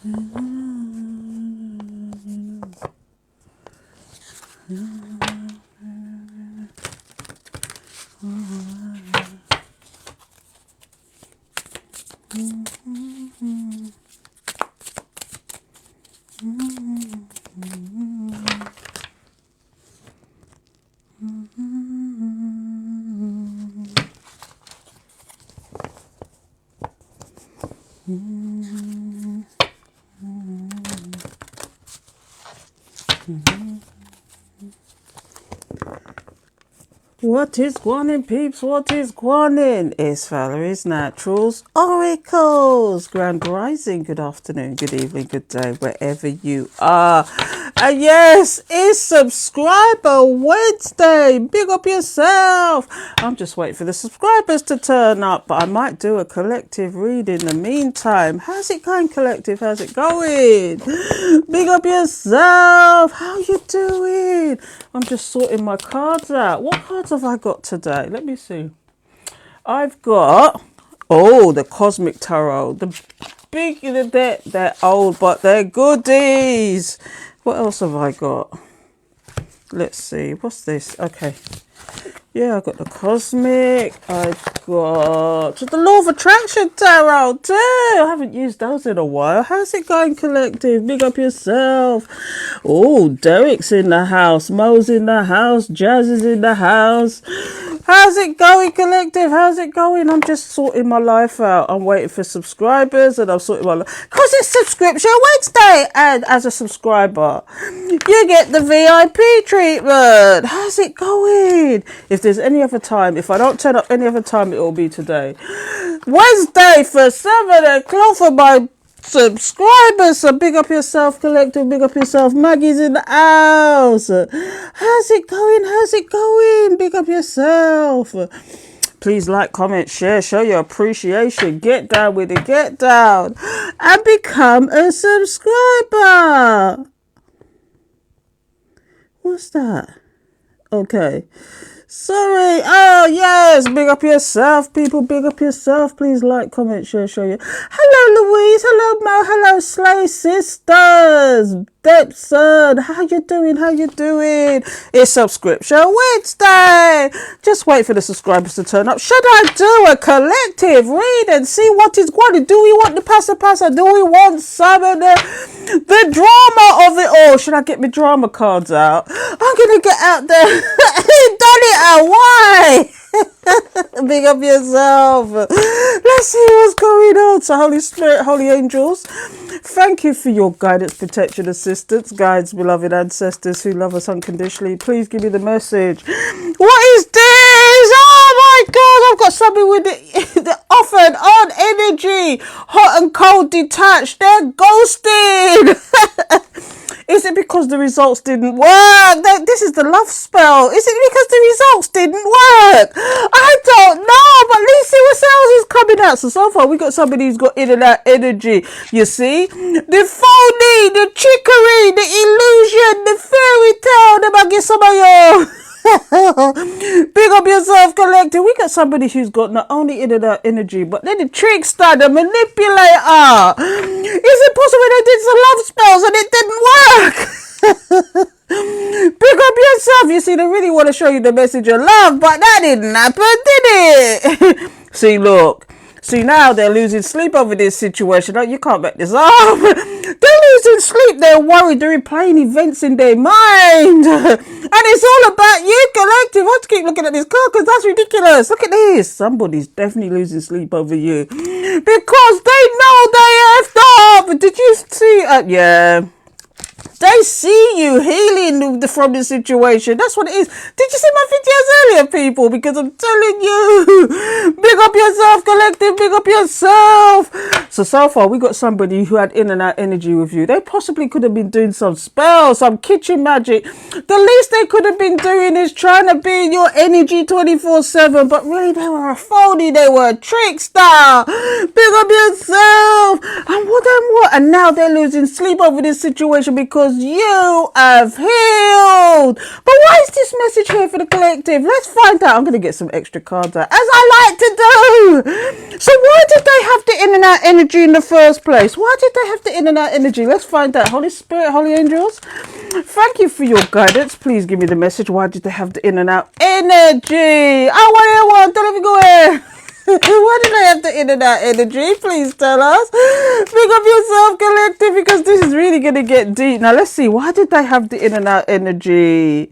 What is going peeps? What is going? It's Valerie's Naturals Oracles. Grand Rising, good afternoon, good evening, good day, wherever you are. And yes, it's Subscriber Wednesday. Big up yourself. I'm just waiting for the subscribers to turn up, but I might do a collective read in the meantime. How's it going, collective? How's it going? Big up yourself. How you doing? I'm just sorting my cards out. What cards have I got today? Let me see. I've got, the Cosmic Tarot. The big, they're old, but they're goodies. What else have I got? Let's see. What's this? Okay. Yeah, I've got the Cosmic. I've got the Law of Attraction Tarot too. I haven't used those in a while. How's it going, collective? Big up yourself. Oh, Derek's in the house. Mo's in the house. Jazz is in the house. How's it going, collective? How's it going? I'm just sorting my life out. I'm waiting for subscribers and I'm sorting my life. Because it's Subscription Wednesday. And as a subscriber, you get the VIP treatment. How's it going? If there's any other time, if I don't turn up any other time, it will be today. Wednesday for 7 o'clock for my subscribers. So big up yourself, collective. Big up yourself. Maggie's in the house. How's it going? How's it going? Big up yourself. Please like, comment, share, show your appreciation. Get down with it. Get down and become a subscriber. What's that? Okay. Sorry. Oh, yes. Big up yourself, people. Big up yourself. Please like, comment, share, show you. Hello, Louise. Hello, Mo. Hello, Slay Sisters. Depson. How you doing? How you doing? It's Subscription Wednesday. Just wait for the subscribers to turn up. Should I do a collective read and see what is going on? Do we want the passa? Do we want some of the drama of it all? Should I get my drama cards out? I'm going to get out there. Done it out. Why? Big up yourself. Let's see what's going on. So Holy Spirit, Holy Angels, thank you for your guidance, protection, assistance, guides, beloved ancestors who love us unconditionally. Please give me the message. What is this? Oh my God, I've got something with the off and on energy, hot and cold detached. They're ghosted. Is it because the results didn't work? This is the love spell. Is it because the results didn't work? I don't know, but Lucy Sells is coming out. So far, we got somebody who's got in and out energy. You see? The phony, the trickery, the illusion, the fairy tale. They might get some of you. Big up yourself, collective. We got somebody who's got not only in and out energy, but then the trickster, the manipulator. Is it possible they did some love spells and it didn't work? Big up yourself. You see, they really want to show you the message of love, but that didn't happen, did it? See, look. See, now they're losing sleep over this situation. Oh, you can't make this up. They're losing sleep. They're worried. They're replaying events in their mind. And it's all about you, collective. I have to keep looking at this card because that's ridiculous. Look at this. Somebody's definitely losing sleep over you. Because they know they effed up. Did you see? Yeah. They see you healing from the situation. That's what it is. Did you see my videos earlier, people? Because I'm telling you, big up yourself, collective, big up yourself. So far, we got somebody who had in and out energy with you. They possibly could have been doing some spells, some kitchen magic. The least they could have been doing is trying to be in your energy 24/7. But really, they were a phony. They were a trickster. Big up yourself. And what? And now they're losing sleep over this situation because you have healed. But why is this message here for the collective? Let's find out. I'm going to get some extra cards out, as I like to do. So why did they have the in and out energy in the first place? Why did they have the in and out energy? Let's find out. Holy Spirit, Holy Angels, thank you for your guidance. Please give me the message. Why did they have the in and out energy? I want to let me go in. Why did I have the in and out energy? Please tell us. Pick up yourself, collective, because this is really going to get deep. Now, let's see. Why did they have the in and out energy?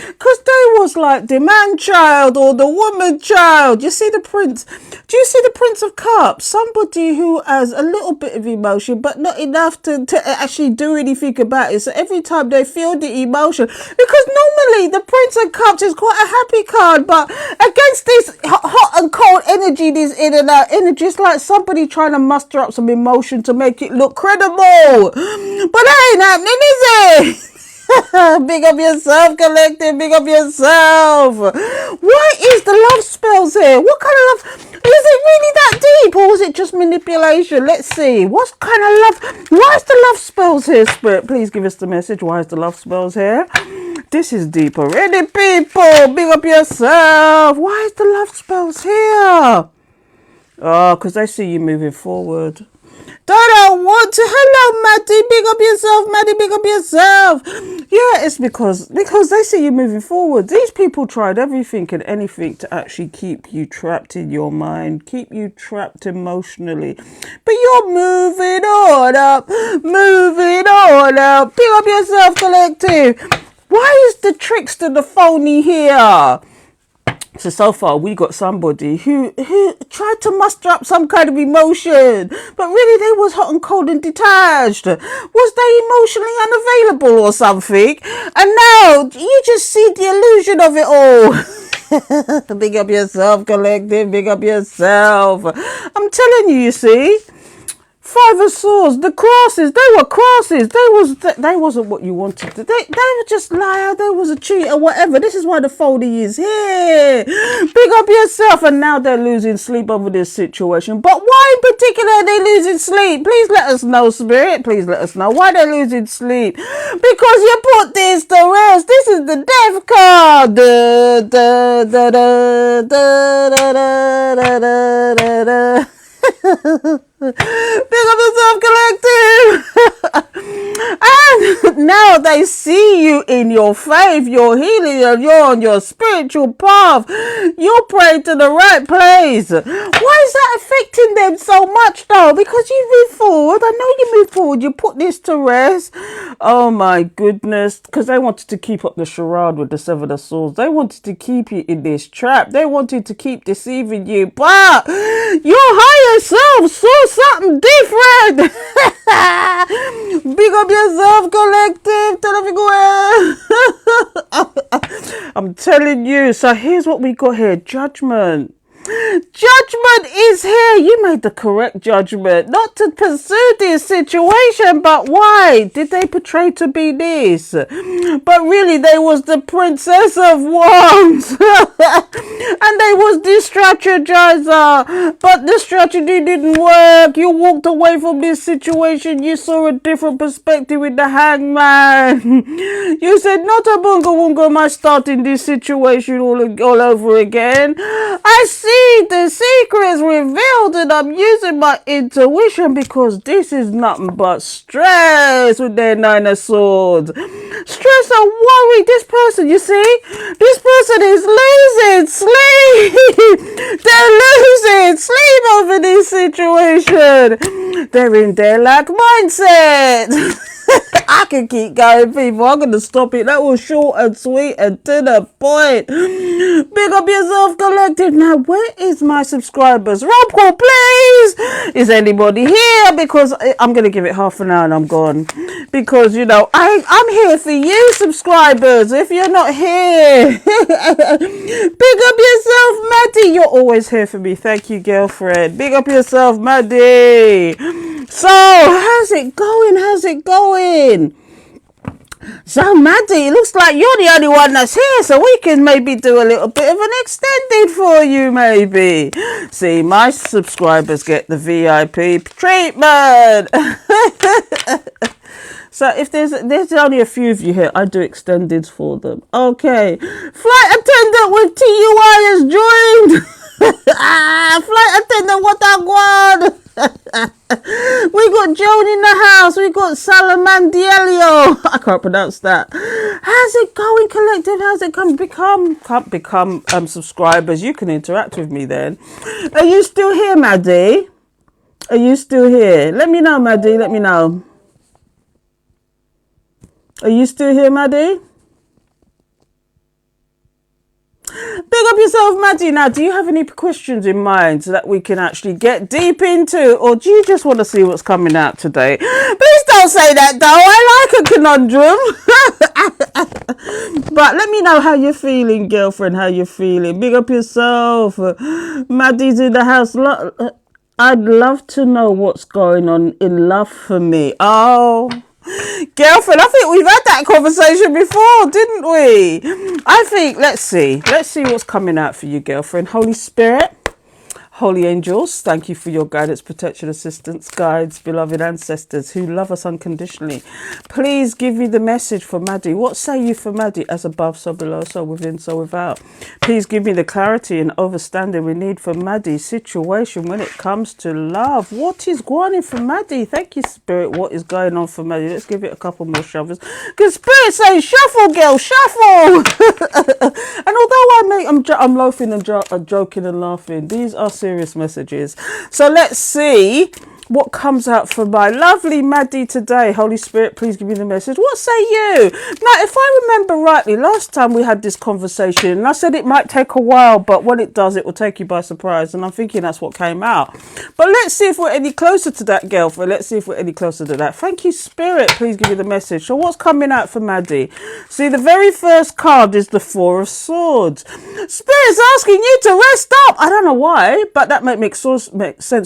Because they was like the man child or the woman child. You see the prince? Do you see the Prince of Cups? Somebody who has a little bit of emotion, but not enough to actually do anything about it. So every time they feel the emotion, because normally the Prince of Cups is quite a happy card, but against this hot and cold energy, this in and out energy, it's like somebody trying to muster up some emotion to make it look credible. But that ain't happening, is it? Big up yourself, collective. Big up yourself. What is the love spells here? What kind of love? Is it really that deep, or is it just manipulation? Let's see. What kind of love? Why is the love spells here, Spirit? Please give us the message. Why is the love spells here? This is deep already, people. Big up yourself. Why is the love spells here? Oh, because they see you moving forward. Don't want to. Hello, Maddie. Big up yourself, Maddie. Big up yourself. Yeah, it's because they see you moving forward. These people tried everything and anything to actually keep you trapped in your mind, keep you trapped emotionally. But you're moving on up, moving on up. Big up yourself, collective. Why is the trickster the phony here? So far we got somebody who tried to muster up some kind of emotion, but really they was hot and cold and detached. Was they emotionally unavailable or something? And now you just see the illusion of it all. Big up yourself, collective. Big up yourself. I'm telling you, you see. Five of Swords, the crosses, they were crosses. They wasn't what you wanted. They were just liar. They was a cheater, whatever. This is why the phony is here. Big up yourself. And now they're losing sleep over this situation. But why in particular are they losing sleep? Please let us know, Spirit. Please let us know why they're losing sleep. Because you put this to rest. This is the death card. Da, da, da, da, da, da, da, da, da. Big up yourself, collective. And now they see you in your faith, your healing, and you're on your spiritual path. You're praying to the right place. Why is that affecting them so much though? Because you move forward. I know you move forward. You put this to rest. Oh my goodness. Because they wanted to keep up the charade with the Seven of Swords. They wanted to keep you in this trap. They wanted to keep deceiving you. But your higher self saw something different. Big up yourself, collective. Tell them go. I'm telling you. So here's what we got here. Judgment. Judgment is here. You made the correct judgment not to pursue this situation, but why did they portray to be this? But really they was the Princess of Wands. And they was this strategizer, but the strategy didn't work. You walked away from this situation. You saw a different perspective with the Hangman. You said, not a bunga wunga am I starting this situation all over again. I see the secrets revealed and I'm using my intuition because this is nothing but stress with their Nine of Swords. Stress and worry. This person, you see, this person is losing sleep. They're losing sleep over this situation. They're in their lack mindset. I can keep going, people. I'm going to stop it. That was short and sweet and to the point. Big up yourself, collective. Now, where is my subscribers? Roll call, please. Is anybody here? Because I'm going to give it half an hour and I'm gone. Because, you know, I'm here for you, subscribers. If you're not here, big up yourself, Maddie. You're always here for me. Thank you, girlfriend. Big up yourself, Maddie. So, how's it going? How's it going? So, Maddie, it looks like you're the only one that's here, so we can maybe do a little bit of an extended for you, maybe. See, my subscribers get the VIP treatment. So, if there's only a few of you here, I do extendeds for them. Okay. Flight attendant with TUI has joined. Flight attendant, what that one? We got Joan in the house. We got Salamandielio. I can't pronounce that. How's it going, collective? How's it can't become subscribers? You can interact with me then. Are you still here, Maddie? Are you still here? Let me know, Maddie. Let me know. Are you still here, Maddie? Big up yourself, Maddie. Now, do you have any questions in mind so that we can actually get deep into, or do you just want to see what's coming out today? Please don't say that, though. I like a conundrum. But let me know how you're feeling, girlfriend. How you're feeling. Big up yourself. Maddie's in the house. I'd love to know what's going on in love for me. Oh, girlfriend, I think we've had that conversation before, didn't we? I think, let's see what's coming out for you, girlfriend. Holy Spirit, holy angels, thank you for your guidance, protection, assistance, guides, beloved ancestors who love us unconditionally. Please give me the message for Maddie. What say you for Maddie? As above, so below, so within, so without. Please give me the clarity and understanding we need for Maddie's situation when it comes to love. What is going on for Maddie? Thank you, Spirit. What is going on for Maddie? Let's give it a couple more shuffles. Because Spirit says, shuffle, girl, shuffle. And although I'm loafing and joking and laughing, these are serious messages. So let's see what comes out for my lovely Maddie today. Holy Spirit, please give me the message. What say you? Now, if I remember rightly, last time we had this conversation, and I said it might take a while, but when it does, it will take you by surprise. And I'm thinking that's what came out. But let's see if we're any closer to that, girlfriend. Let's see if we're any closer to that. Thank you, Spirit. Please give me the message. So what's coming out for Maddie? See, the very first card is the Four of Swords. Spirit's asking you to rest up. I don't know why, but that might make sense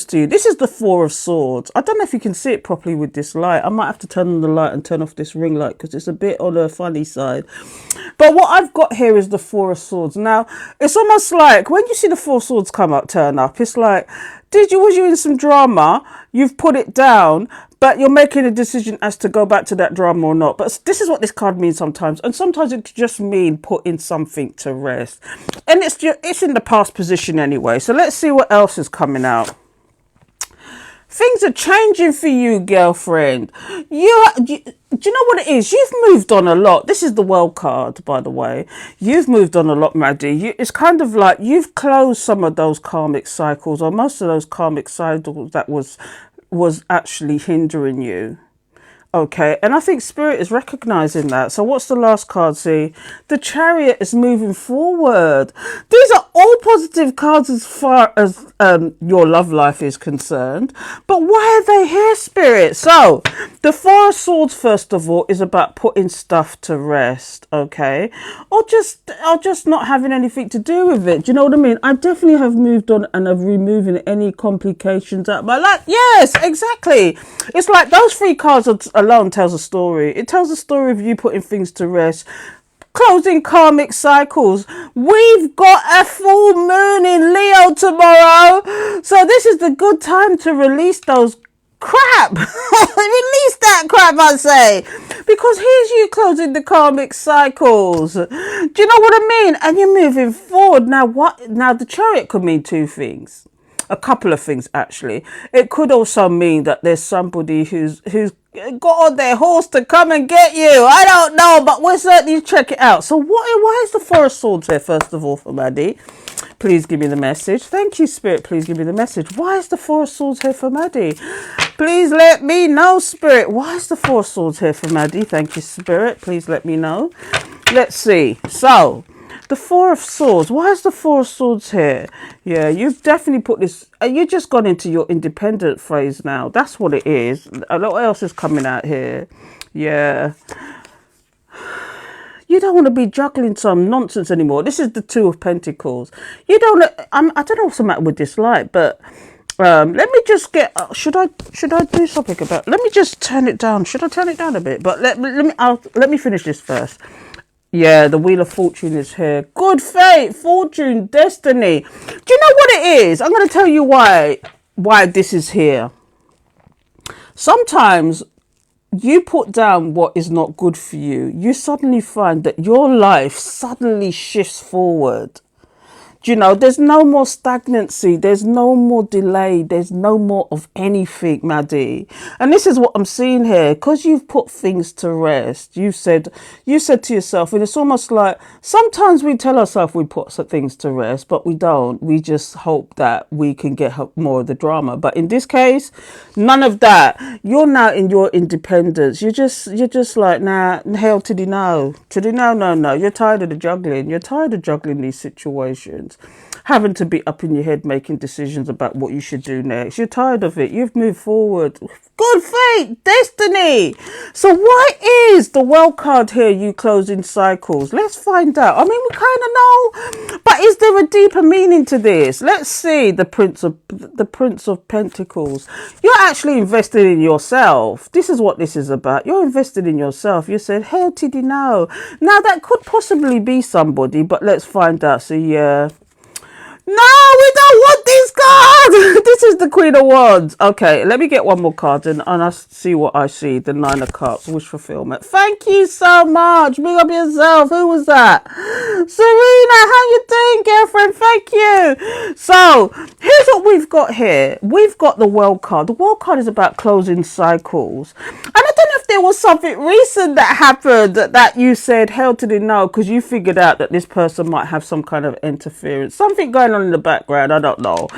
to you. This is the Four of Swords. I don't know if you can see it properly with this light. I might have to turn on the light and turn off this ring light because it's a bit on the funny side. But what I've got here is the Four of Swords. Now, it's almost like when you see the Four of Swords turn up, it's like, was you in some drama? You've put it down, but you're making a decision as to go back to that drama or not. But this is what this card means sometimes. And sometimes it could just mean putting something to rest. And it's in the past position anyway. So let's see what else is coming out. Things are changing for you, girlfriend. Do you know what it is? You've moved on a lot. This is the World card, by the way. You've moved on a lot, Maddie. It's kind of like you've closed some of those karmic cycles, or most of those karmic cycles that was actually hindering you. Okay, and I think Spirit is recognizing that. So what's the last card? See, the Chariot is moving forward. These are all positive cards as far as your love life is concerned. But why are they here, Spirit? So the Four of Swords, first of all, is about putting stuff to rest. Okay, or just not having anything to do with it. Do you know what I mean? I definitely have moved on and have removing any complications out of my life. Yes, exactly. It's like those three cards alone tells a story. It tells a story of you putting things to rest, closing karmic cycles. We've got a full moon in Leo tomorrow, so this is the good time to release those crap. Release that crap, I say, because here's you closing the karmic cycles. Do you know what I mean? And you're moving forward. Now the Chariot could mean two things, a couple of things actually. It could also mean that there's somebody who's got on their horse to come and get you. I don't know, but we'll certainly check it out. So why is the Four of Swords here, first of all, for Maddie? Please give me the message. Thank you, Spirit. Please give me the message. Why is the Four of Swords here for Maddie? Please let me know, Spirit. Why is the Four of Swords here for Maddie? Thank you, Spirit. Please let me know. Let's see. So the Four of Swords. Why is the Four of Swords here? Yeah, you've definitely put this. You just gone into your independent phase now. That's what it is. A lot else is coming out here. Yeah. You don't want to be juggling some nonsense anymore. This is the Two of Pentacles. You don't. I don't know what's the matter with this light, but let me just get. Should I do something about? Let me just turn it down. Should I turn it down a bit? But let me finish this first. Yeah, the Wheel of Fortune is here. Good fate, fortune, destiny. Do you know what it is? I'm going to tell you why this is here. Sometimes you put down what is not good for you. You suddenly find that your life suddenly shifts forward. You know, there's no more stagnancy. There's no more delay. There's no more of anything, Maddie. And this is what I'm seeing here. Because you've put things to rest. You said to yourself, and it's almost like sometimes we tell ourselves we put things to rest, but we don't. We just hope that we can get more of the drama. But in this case, none of that. You're now in your independence. You're just like, nah, hell to the no. To the no, no, no. You're tired of the juggling. You're tired of juggling these situations. Having to be up in your head making decisions about what you should do next. You're tired of it. You've moved forward. Good fate, destiny. So why is the world card here you closing cycles? Let's find out. I mean, we kind of know, but is there a deeper meaning to this? Let's see. The Prince of Pentacles. You're actually invested in yourself. This is what this is about. You're invested in yourself. You said, hell did you know? Now that could possibly be somebody, but let's find out. So yeah. No, we don't want this card. This is the Queen of Wands. Okay, let me get one more card and I'll see what I see. The Nine of Cups, wish fulfillment. Thank you so much. Big up yourself. Who was that? Serena, how you doing, girlfriend? Thank you. So, here's what we've got here. We've got the World card. The World card is about closing cycles. And I don't know if there was something recent that happened that you said, hell to the no, because you figured out that this person might have some kind of interference. Something going on in the background, I don't know,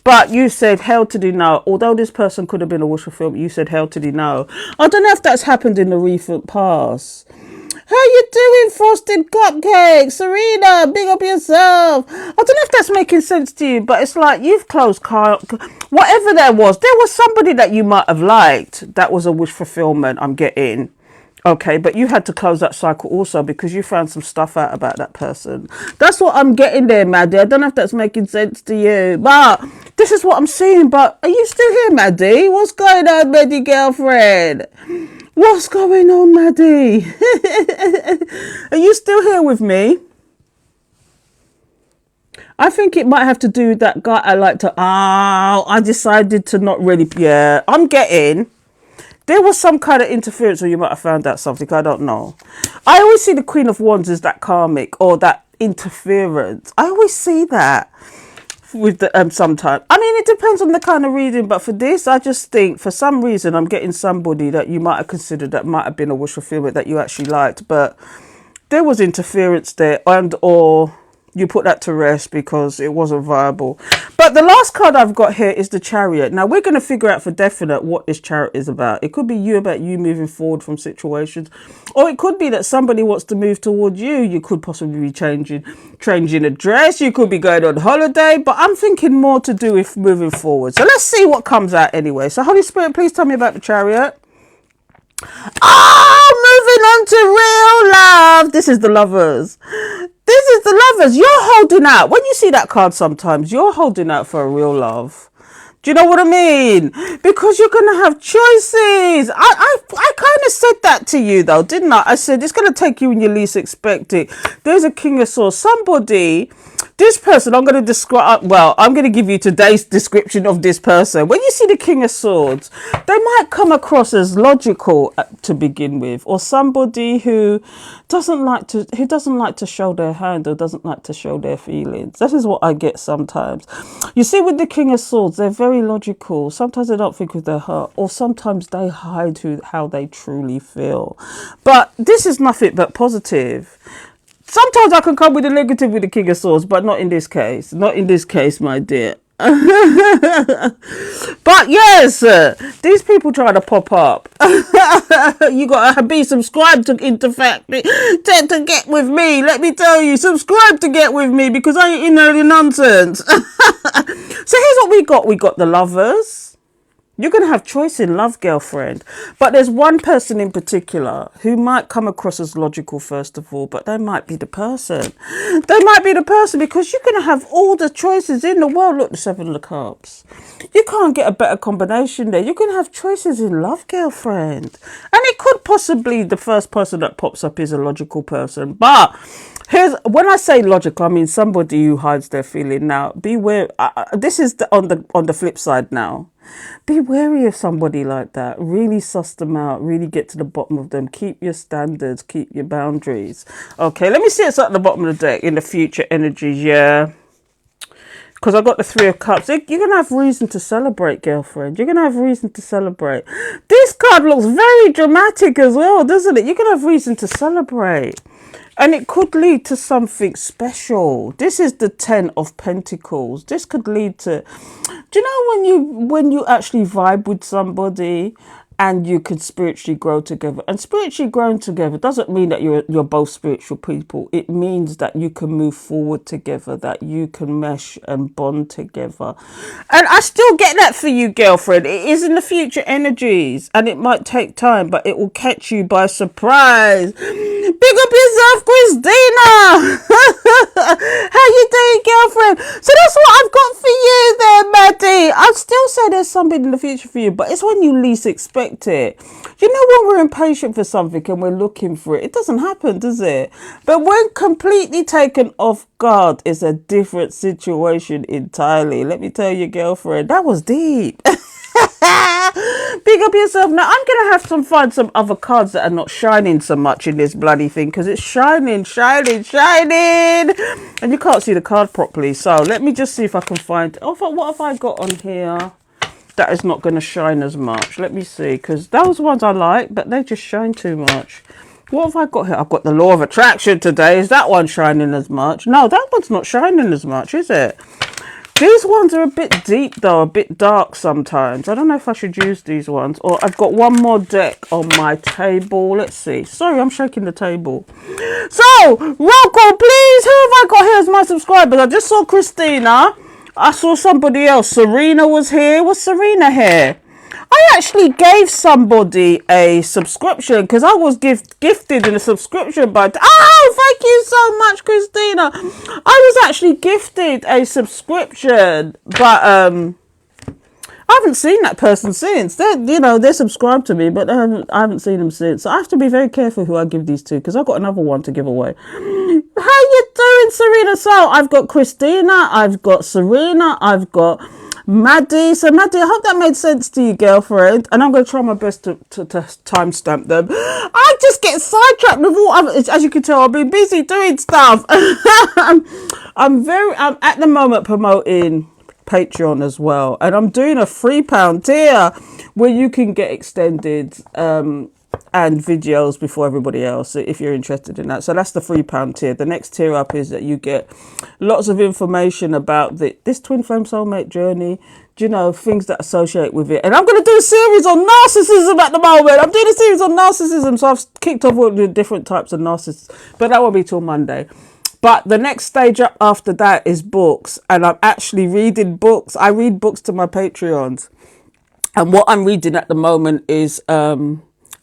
but you said hell to the no. Although this person could have been a wish fulfillment, you said hell to the no. I don't know if that's happened in the recent past. How you doing, frosted cupcake? Serena, big up yourself. I don't know if that's making sense to you, but it's like you've closed whatever there was somebody that you might have liked that was a wish fulfillment, I'm getting. Okay, but you had to close that cycle also because you found some stuff out about that person. That's what I'm getting there, Maddie. I don't know if that's making sense to you, but this is what I'm seeing. But are you still here, Maddie? What's going on, Maddie girlfriend? What's going on, Maddie? Are you still here with me? I think it might have to do with that guy I like to... I decided to not really... Yeah, I'm getting... There was some kind of interference, or you might have found out something. I don't know. I always see the Queen of Wands as that karmic or that interference. I always see that with the sometimes. I mean, it depends on the kind of reading, but for this, I just think for some reason I'm getting somebody that you might have considered that might have been a wish fulfillment that you actually liked, but there was interference there, and or you put that to rest because it wasn't viable. But the last card I've got here is the Chariot. Now we're going to figure out for definite what this Chariot is about. It could be about you moving forward from situations, or it could be that somebody wants to move toward you. You could possibly be changing address. You could be going on holiday, but I'm thinking more to do with moving forward. So let's see what comes out anyway. So Holy Spirit, please tell me about the Chariot. Moving on to real love. This is the Lovers. This is the Lovers. You're holding out. When you see that card sometimes, you're holding out for a real love. Do you know what I mean? Because you're going to have choices. I kind of said that to you though, didn't I? I said it's going to take you when you least expect it. There's a King of Swords. Somebody... This person, I'm going to describe, well, I'm going to give you today's description of this person. When you see the King of Swords, they might come across as logical to begin with, or somebody who doesn't like to show their hand or doesn't like to show their feelings. That is what I get sometimes. You see, with the King of Swords, they're very logical. Sometimes they don't think with their heart, or sometimes they hide how they truly feel. But this is nothing but positive. Sometimes I can come with a negative with the King of Swords, but not in this case. Not in this case, my dear. But yes, these people try to pop up. You gotta be subscribed to to get with me. Let me tell you, subscribe to get with me because I ain't in any nonsense. So here's what we got. We got the Lovers. You're going to have choice in love, girlfriend. But there's one person in particular who might come across as logical, first of all, but they might be the person. They might be the person because you're going to have all the choices in the world. Look, the Seven of Cups. You can't get a better combination there. You're going to have choices in love, girlfriend. And it could possibly, the first person that pops up is a logical person. But when I say logical, I mean somebody who hides their feeling. Now, beware. This is on the flip side now. Be wary of somebody like that. Really suss them out. Really get to the bottom of them. Keep your standards. Keep your boundaries. Okay, let me see what's at the bottom of the deck in the future energies. Yeah. because I got the Three of Cups. You're going to have reason to celebrate, girlfriend. You're going to have reason to celebrate. This card looks very dramatic as well, doesn't it? You're going to have reason to celebrate. And it could lead to something special. This is the Ten of Pentacles. This could lead to... Do you know when you actually vibe with somebody and you could spiritually grow together? And spiritually growing together doesn't mean that you're both spiritual people. It means that you can move forward together, that you can mesh and bond together. And I still get that for you, girlfriend. It is in the future energies and it might take time, but it will catch you by surprise. Big up yourself, Christina. How you doing, girlfriend? So that's what I've got for you there, Maddie. I'd still say there's something in the future for you, but it's when you least expect it. You know, when we're impatient for something and we're looking for it, it doesn't happen, does it? But when completely taken off guard, it's a different situation entirely. Let me tell you, girlfriend, that was deep. Big up yourself. Now I'm gonna have to find some other cards that are not shining so much in this bloody thing, because it's shining, and you can't see the card properly. So let me just see if I can find... what have I got on here that is not going to shine as much? Let me see, because those ones I like, but they just shine too much. What have I got here? I've got the Law of Attraction today. Is that one shining as much? No, that one's not shining as much, is it? These ones are a bit deep though, a bit dark sometimes. I don't know if I should use these ones. Or I've got one more deck on my table. Let's see. Sorry, I'm shaking the table. So, roll call please. Who have I got here as my subscribers? I just saw Christina. I saw somebody else. Serena was here. Was Serena here? I actually gave somebody a subscription because I was gifted in a subscription. But oh, thank you so much, Christina. I was actually gifted a subscription, but I haven't seen that person since. They're subscribed to me, but I haven't seen them since. So I have to be very careful who I give these to, because I've got another one to give away. How you doing, Serena? So I've got Christina, I've got Serena, I've got Maddie. So Maddie, I hope that made sense to you, girlfriend. And I'm going to try my best to timestamp them. I just get sidetracked with all. As you can tell, I've been busy doing stuff. I'm at the moment promoting Patreon as well, and I'm doing a £3 tier where you can get extended and videos before everybody else, if you're interested in that. So that's the £3 tier. The next tier up is that you get lots of information about this twin flame soulmate journey, things that associate with it. And I'm going to do a series on narcissism at the moment. I'm doing a series on narcissism, so I've kicked off with the different types of narcissists, but that won't be till Monday. But the next stage up after that is books, and I'm actually reading books. I read books to my Patreons, and what I'm reading at the moment is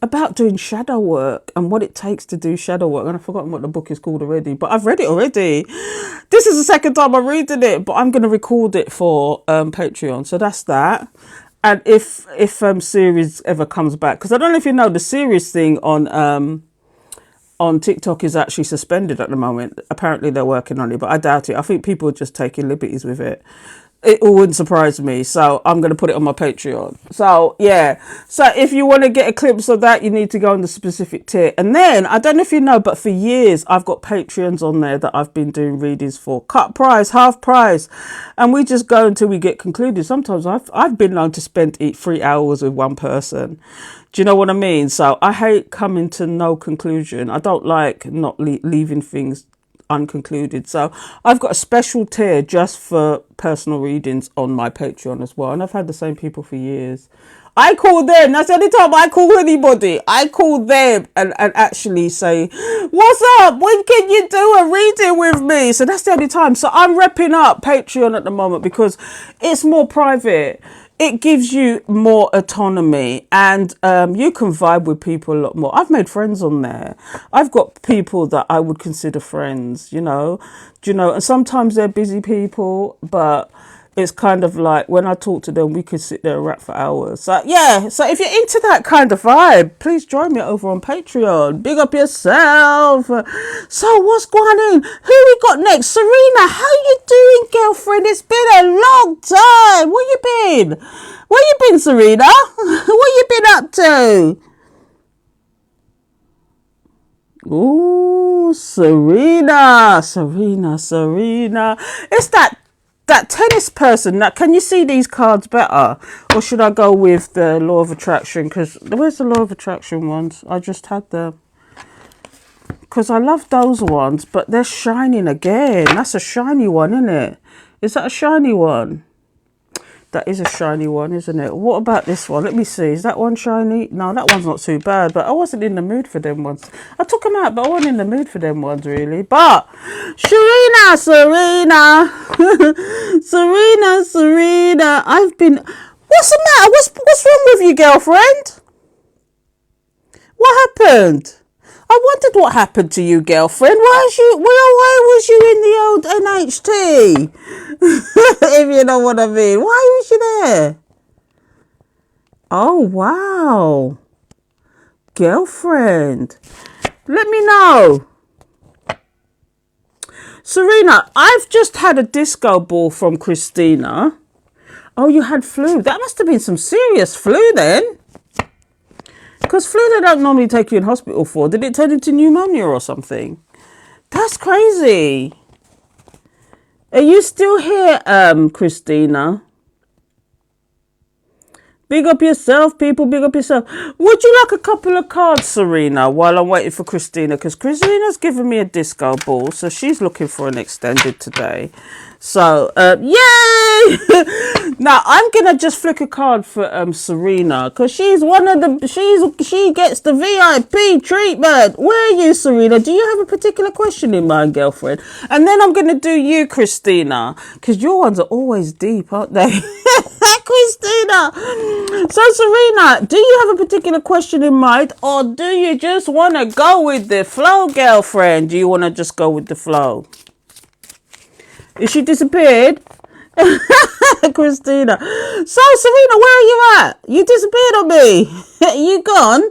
about doing shadow work and what it takes to do shadow work. And I've forgotten what the book is called already, but I've read it already. This is the second time I'm reading it, but I'm going to record it for Patreon. So that's that. And if series ever comes back, because I don't know if you know, the series thing on TikTok is actually suspended at the moment. Apparently they're working on it, but I doubt it. I think people are just taking liberties with it. It wouldn't surprise me. So I'm going to put it on my Patreon. So yeah. So if you want to get a glimpse of that, you need to go on the specific tier. And then, I don't know if you know, but for years, I've got Patreons on there that I've been doing readings for. Cut price, half price. And we just go until we get concluded. Sometimes I've been known to spend 3 hours with one person. Do you know what I mean? So I hate coming to no conclusion. I don't like not leaving things unconcluded. So I've got a special tier just for personal readings on my Patreon as well. And I've had the same people for years. I call them. That's the only time I call anybody. I call them and actually say, what's up? When can you do a reading with me? So that's the only time. So I'm repping up Patreon at the moment because it's more private. It gives you more autonomy, and you can vibe with people a lot more. I've made friends on there. I've got people that I would consider friends, and sometimes they're busy people, but it's kind of like when I talk to them, we could sit there and rap for hours. So yeah, so if you're into that kind of vibe, please join me over on Patreon. Big up yourself. So what's going on? Who we got next? Serena, how you doing, girlfriend? It's been a long time. Where you been? Serena? What you been up to? Ooh, Serena. It's that that tennis person. Now, can you see these cards better? Or should I go with the law of attraction? Because where's the law of attraction ones? I just had them. Because I love those ones, but they're shining again. That's a shiny one, isn't it? Is that a shiny one? That is a shiny one, isn't it? What about this one? Let me see. Is that one shiny? No, that one's not too bad, but I wasn't in the mood for them ones. I took them out, but I wasn't in the mood for them ones, really. But, Serena, Serena, I've been... What's the matter? What's wrong with you, girlfriend? What happened? I wondered what happened to you, girlfriend. Why was you in the old NHT? If you know what I mean. Why was you there? Oh, wow. Girlfriend. Let me know. Serena, I've just had a disco ball from Christina. Oh, you had flu. That must have been some serious flu then. Because flu they don't normally take you in hospital for. Did it turn into pneumonia or something? That's crazy. Are you still here, Christina? Big up yourself, people. Big up yourself. Would you like a couple of cards, Serena, while I'm waiting for Christina? Because Christina's given me a disco ball, so she's looking for an extended today. So, yay! Now, I'm going to just flick a card for Serena, because she's one of the... She gets the VIP treatment. Where are you, Serena? Do you have a particular question in mind, girlfriend? And then I'm going to do you, Christina, because your ones are always deep, aren't they? Christina. So, Serena, do you have a particular question in mind, or do you just want to go with the flow, girlfriend? Do you want to just go with the flow? Is she disappeared? Christina. So, Serena, where are you at? You disappeared on me. You gone?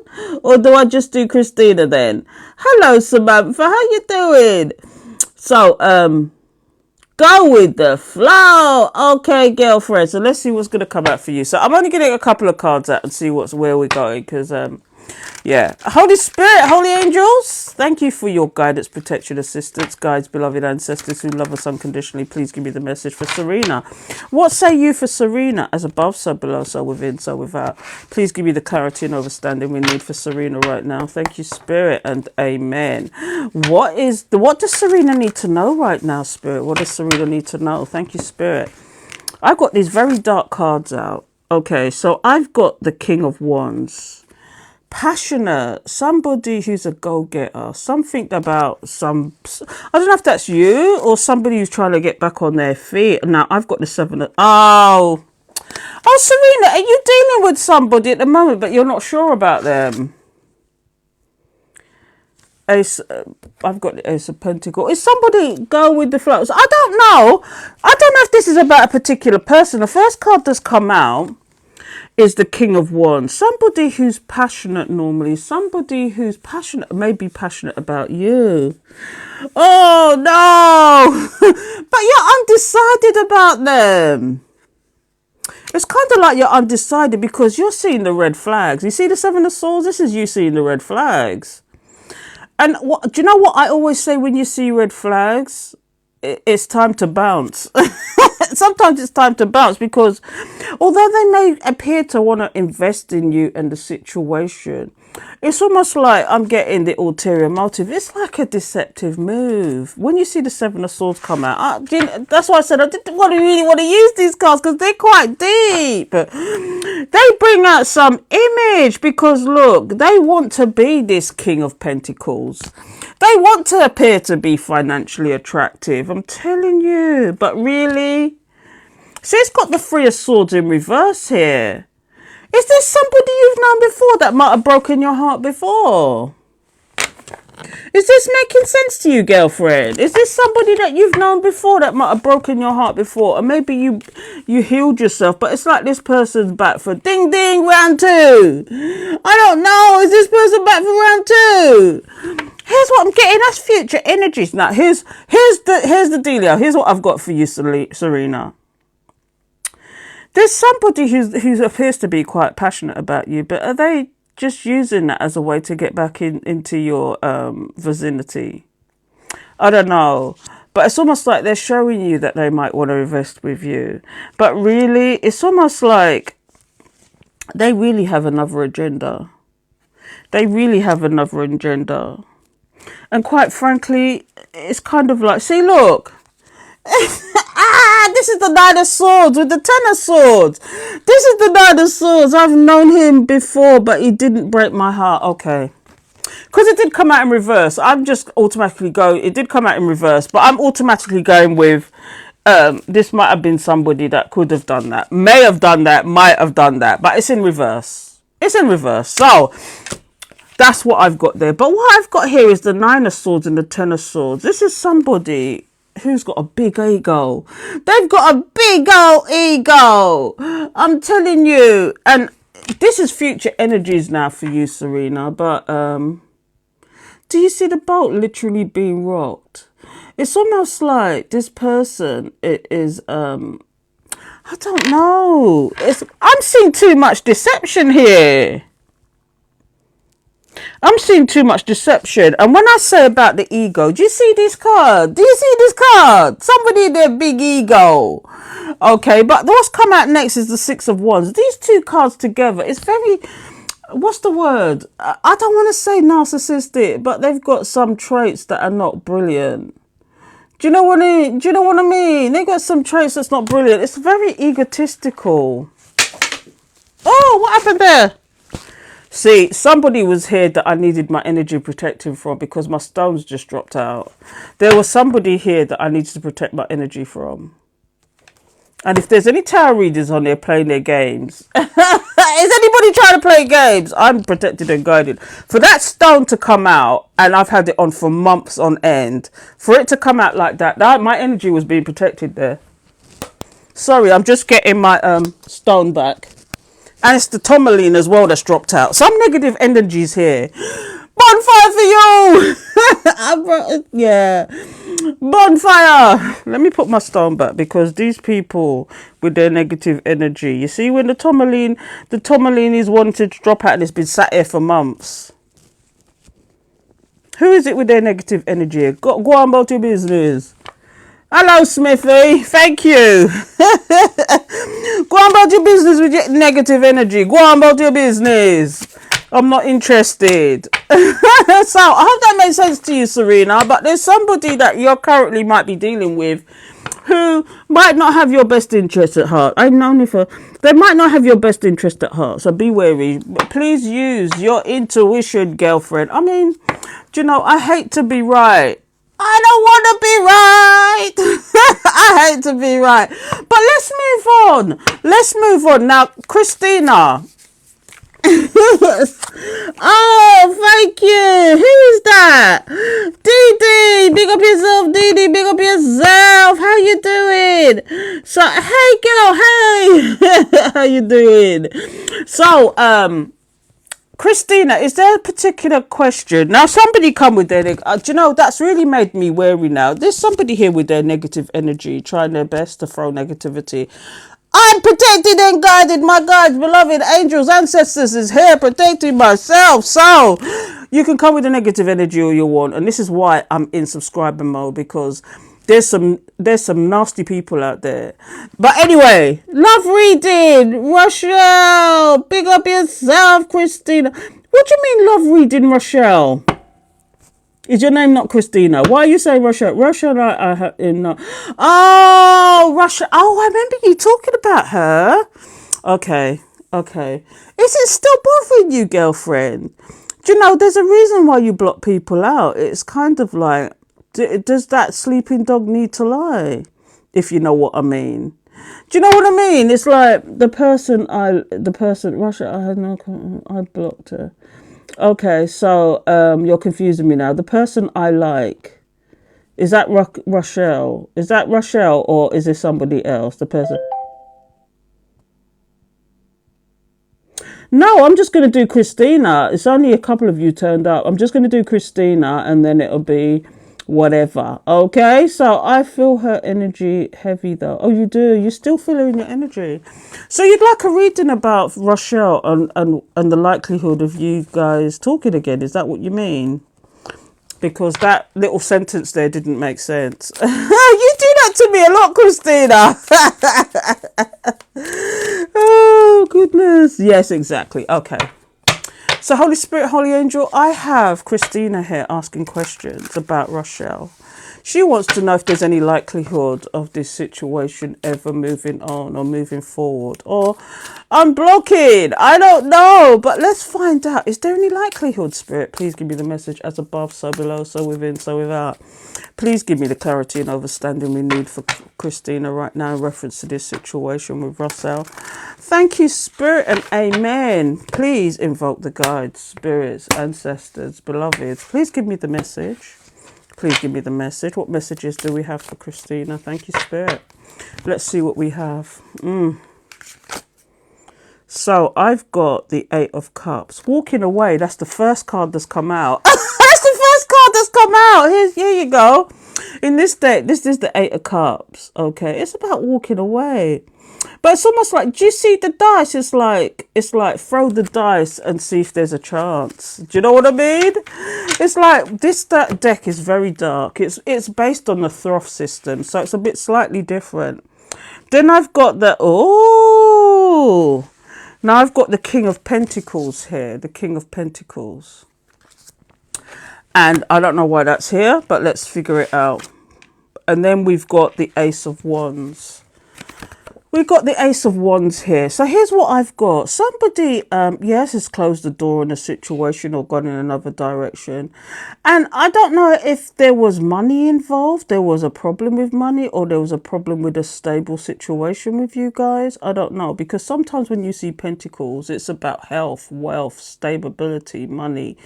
Or do I just do Christina then? Hello, Samantha. How you doing? So, go with the flow. Okay, girlfriend. So let's see what's going to come out for you. So I'm only going to get a couple of cards out and see where we're going. Because, yeah. Holy Spirit, holy angels, thank you for your guidance, protection, assistance, guides, beloved ancestors who love us unconditionally. Please give me the message for Serena. What say you for Serena? As above, so below, so within, so without. Please give me the clarity and understanding we need for Serena right now. Thank you, Spirit, and amen. What does Serena need to know right now, Spirit? What does Serena need to know? Thank you, Spirit. I've got these very dark cards out. Okay, so I've got the King of Wands. Passionate, somebody who's a go-getter, something about I don't know if that's you or somebody who's trying to get back on their feet. Now, I've got the Serena, are you dealing with somebody at the moment, but you're not sure about them? Ace, I've got the Ace of Pentacles. Is somebody go with the flows? I don't know. I don't know if this is about a particular person. The first card that's come out is the King of Wands. Somebody who's passionate normally. Somebody who's passionate, maybe passionate about you. Oh, no. But you're undecided about them. It's kind of like you're undecided because you're seeing the red flags. You see the Seven of Swords? This is you seeing the red flags. And do you know what I always say when you see red flags? It's time to bounce. Sometimes it's time to bounce because although they may appear to want to invest in you and the situation, it's almost like I'm getting the ulterior motive. It's like a deceptive move. When you see the Seven of Swords come out, that's why I said I didn't really want to use these cards because they're quite deep. They bring out some image because look, they want to be this King of Pentacles. They want to appear to be financially attractive. I'm telling you. But really? See, it's got the Three of Swords in reverse here. Is this somebody you've known before that might have broken your heart before? Is this making sense to you, girlfriend? Is this somebody that you've known before that might have broken your heart before? Or maybe you healed yourself, but it's like this person's back for ding ding round two. I don't know. Is this person back for round two? Here's what I'm getting. That's future energies. Now, here's the dealio. Here's what I've got for you, Serena. There's somebody who appears to be quite passionate about you, but are they just using that as a way to get back into your vicinity? I don't know. But it's almost like they're showing you that they might want to invest with you. But really, it's almost like they really have another agenda. They really have another agenda. And quite frankly, it's kind of like, see, look. This is the Nine of Swords with the Ten of Swords. This is the Nine of Swords. I've known him before, but he didn't break my heart. Okay. Because it did come out in reverse. I'm just automatically going, it did come out in reverse, but I'm automatically going with, this might have been somebody that could have done that. May have done that, might have done that, but it's in reverse. It's in reverse. So, that's what I've got there. But what I've got here is the Nine of Swords and the Ten of Swords. This is somebody who's got a big ego. They've got a big old ego. I'm telling you. And this is future energies now for you, Serena. But do you see the boat literally being rocked? It's almost like this person is I don't know. I'm seeing too much deception here. I'm seeing too much deception. And when I say about the ego, do you see this card? Do you see this card? Somebody in their big ego. Okay, but what's come out next is the Six of Wands. These two cards together, it's very, what's the word? I don't want to say narcissistic, but they've got some traits that are not brilliant. Do you know what I mean? Do you know what I mean? They've got some traits that's not brilliant. It's very egotistical. Oh, what happened there? See, somebody was here that I needed my energy protecting from because my stones just dropped out. There was somebody here that I needed to protect my energy from. And if there's any tarot readers on there playing their games, is anybody trying to play games? I'm protected and guided. For that stone to come out, and I've had it on for months on end, for it to come out like that, my energy was being protected there. Sorry, I'm just getting my stone back. And it's the tourmaline as well that's dropped out. Some negative energies here. Bonfire for you! Yeah. Bonfire! Let me put my stone back because these people with their negative energy. You see when the tourmaline is wanted to drop out and it's been sat here for months. Who is it with their negative energy? Go on about your business. Hello, Smithy. Thank you. Go on about your business with your negative energy. Go on about your business. I'm not interested. So, I hope that makes sense to you, Serena. But there's somebody that you currently might be dealing with who might not have your best interest at heart. I've known you for... They might not have your best interest at heart. So be wary. Please use your intuition, girlfriend. I mean, do you know, I hate to be right. I don't want to be right. I hate to be right. But let's move on. Let's move on. Now, Christina. Oh, thank you. Who is that? Dee. Big up yourself, Dee. Big up yourself. How you doing? So, hey, girl. Hey. How you doing? So, Christina, is there a particular question? Now, somebody come with their... do you know, that's really made me wary now. There's somebody here with their negative energy, trying their best to throw negativity. I'm protected and guided. My God's beloved angels, ancestors is here protecting myself. So, you can come with the negative energy all you want. And this is why I'm in subscriber mode, because... There's some nasty people out there. But anyway, love reading, Rochelle. Big up yourself, Christina. What do you mean love reading, Rochelle? Is your name not Christina? Why are you saying Rochelle? Rochelle, I no. Oh, Rochelle. Oh, I remember you talking about her. Okay. Is it still bothering you, girlfriend? Do you know, there's a reason why you block people out. It's kind of like... Does that sleeping dog need to lie? If you know what I mean. Do you know what I mean? It's like the person, Russia, I blocked her. Okay, so you're confusing me now. The person I like, is that Rochelle? Is that Rochelle or is it somebody else? The person... No, I'm just going to do Christina. It's only a couple of you turned up. I'm just going to do Christina and then it'll be... whatever. Okay, so I feel her energy heavy though. Oh, you do? You still feel her in your energy? So you'd like a reading about Rochelle and the likelihood of you guys talking again? Is that what you mean? because that little sentence there didn't make sense. You do that to me a lot, Christina. Oh, goodness. Yes, exactly. Okay. So, Holy Spirit, Holy Angel, I have Christina here asking questions about Rochelle. She wants to know if there's any likelihood of this situation ever moving on or moving forward or unblocking. I don't know, but let's find out. Is there any likelihood, Spirit? Please give me the message as above, so below, so within, so without. Please give me the clarity and understanding we need for Christina right now in reference to this situation with Rochelle. Thank you, Spirit, and amen. Please invoke the guides, spirits, ancestors, beloveds. Please give me the message. Please give me the message. What messages do we have for Christina? Thank you, Spirit. Let's see what we have. So I've got the Eight of Cups. Walking away. That's the first card that's come out. That's the first card that's come out. Here you go. In this deck, this is the Eight of Cups. Okay. It's about walking away. But it's almost like, do you see the dice? It's like throw the dice and see if there's a chance. Do you know what I mean? It's like that deck is very dark. It's based on the Thoth system, so it's a bit slightly different. Then I've got now I've got the King of Pentacles here, the King of Pentacles. And I don't know why that's here, but let's figure it out. And then we've got the Ace of Wands. We've got the Ace of Wands here. So here's what I've got. Somebody, yes, has closed the door in a situation or gone in another direction. And I don't know if there was money involved. There was a problem with money, or there was a problem with a stable situation with you guys. I don't know. Because sometimes when you see Pentacles, it's about health, wealth, stability, money.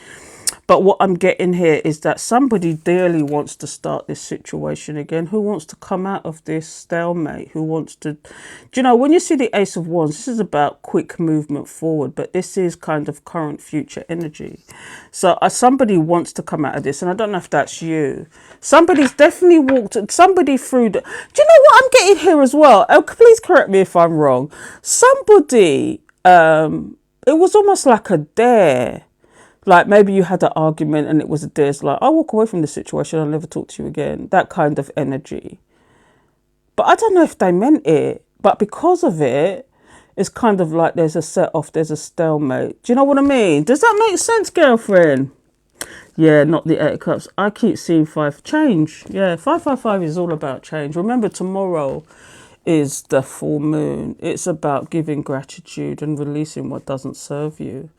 But what I'm getting here is that somebody dearly wants to start this situation again, who wants to come out of this stalemate, who wants to, do you know, when you see the Ace of Wands, this is about quick movement forward, but this is kind of current future energy. So somebody wants to come out of this, and I don't know if that's you. Somebody's definitely walked somebody through the, do you know what I'm getting here as well? Oh, please correct me if I'm wrong. Somebody, it was almost like a dare. Like maybe you had an argument and it was a dare. It's like, I'll walk away from the situation. I'll never talk to you again. That kind of energy. But I don't know if they meant it. But because of it, it's kind of like there's a set off. There's a stalemate. Do you know what I mean? Does that make sense, girlfriend? Yeah, not the Eight of Cups. I keep seeing change. Yeah, 555 is all about change. Remember, tomorrow is the full moon. It's about giving gratitude and releasing what doesn't serve you.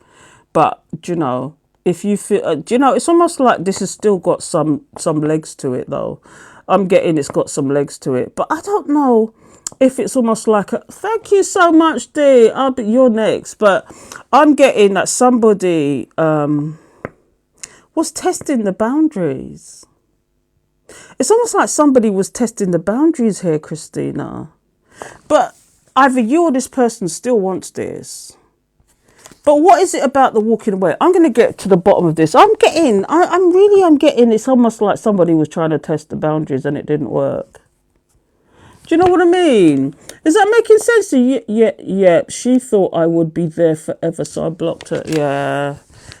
But, you know, if you feel, you know, it's almost like this has still got some legs to it, though. I'm getting it's got some legs to it. But I don't know if it's almost like a, thank you so much, D. You're next. But I'm getting that somebody was testing the boundaries. It's almost like somebody was testing the boundaries here, Christina. But either you or this person still wants this. But what is it about the walking away? I'm going to get to the bottom of this. I'm getting, it's almost like somebody was trying to test the boundaries and it didn't work. Do you know what I mean? Is that making sense to you? Yeah. She thought I would be there forever, so I blocked her. Yeah.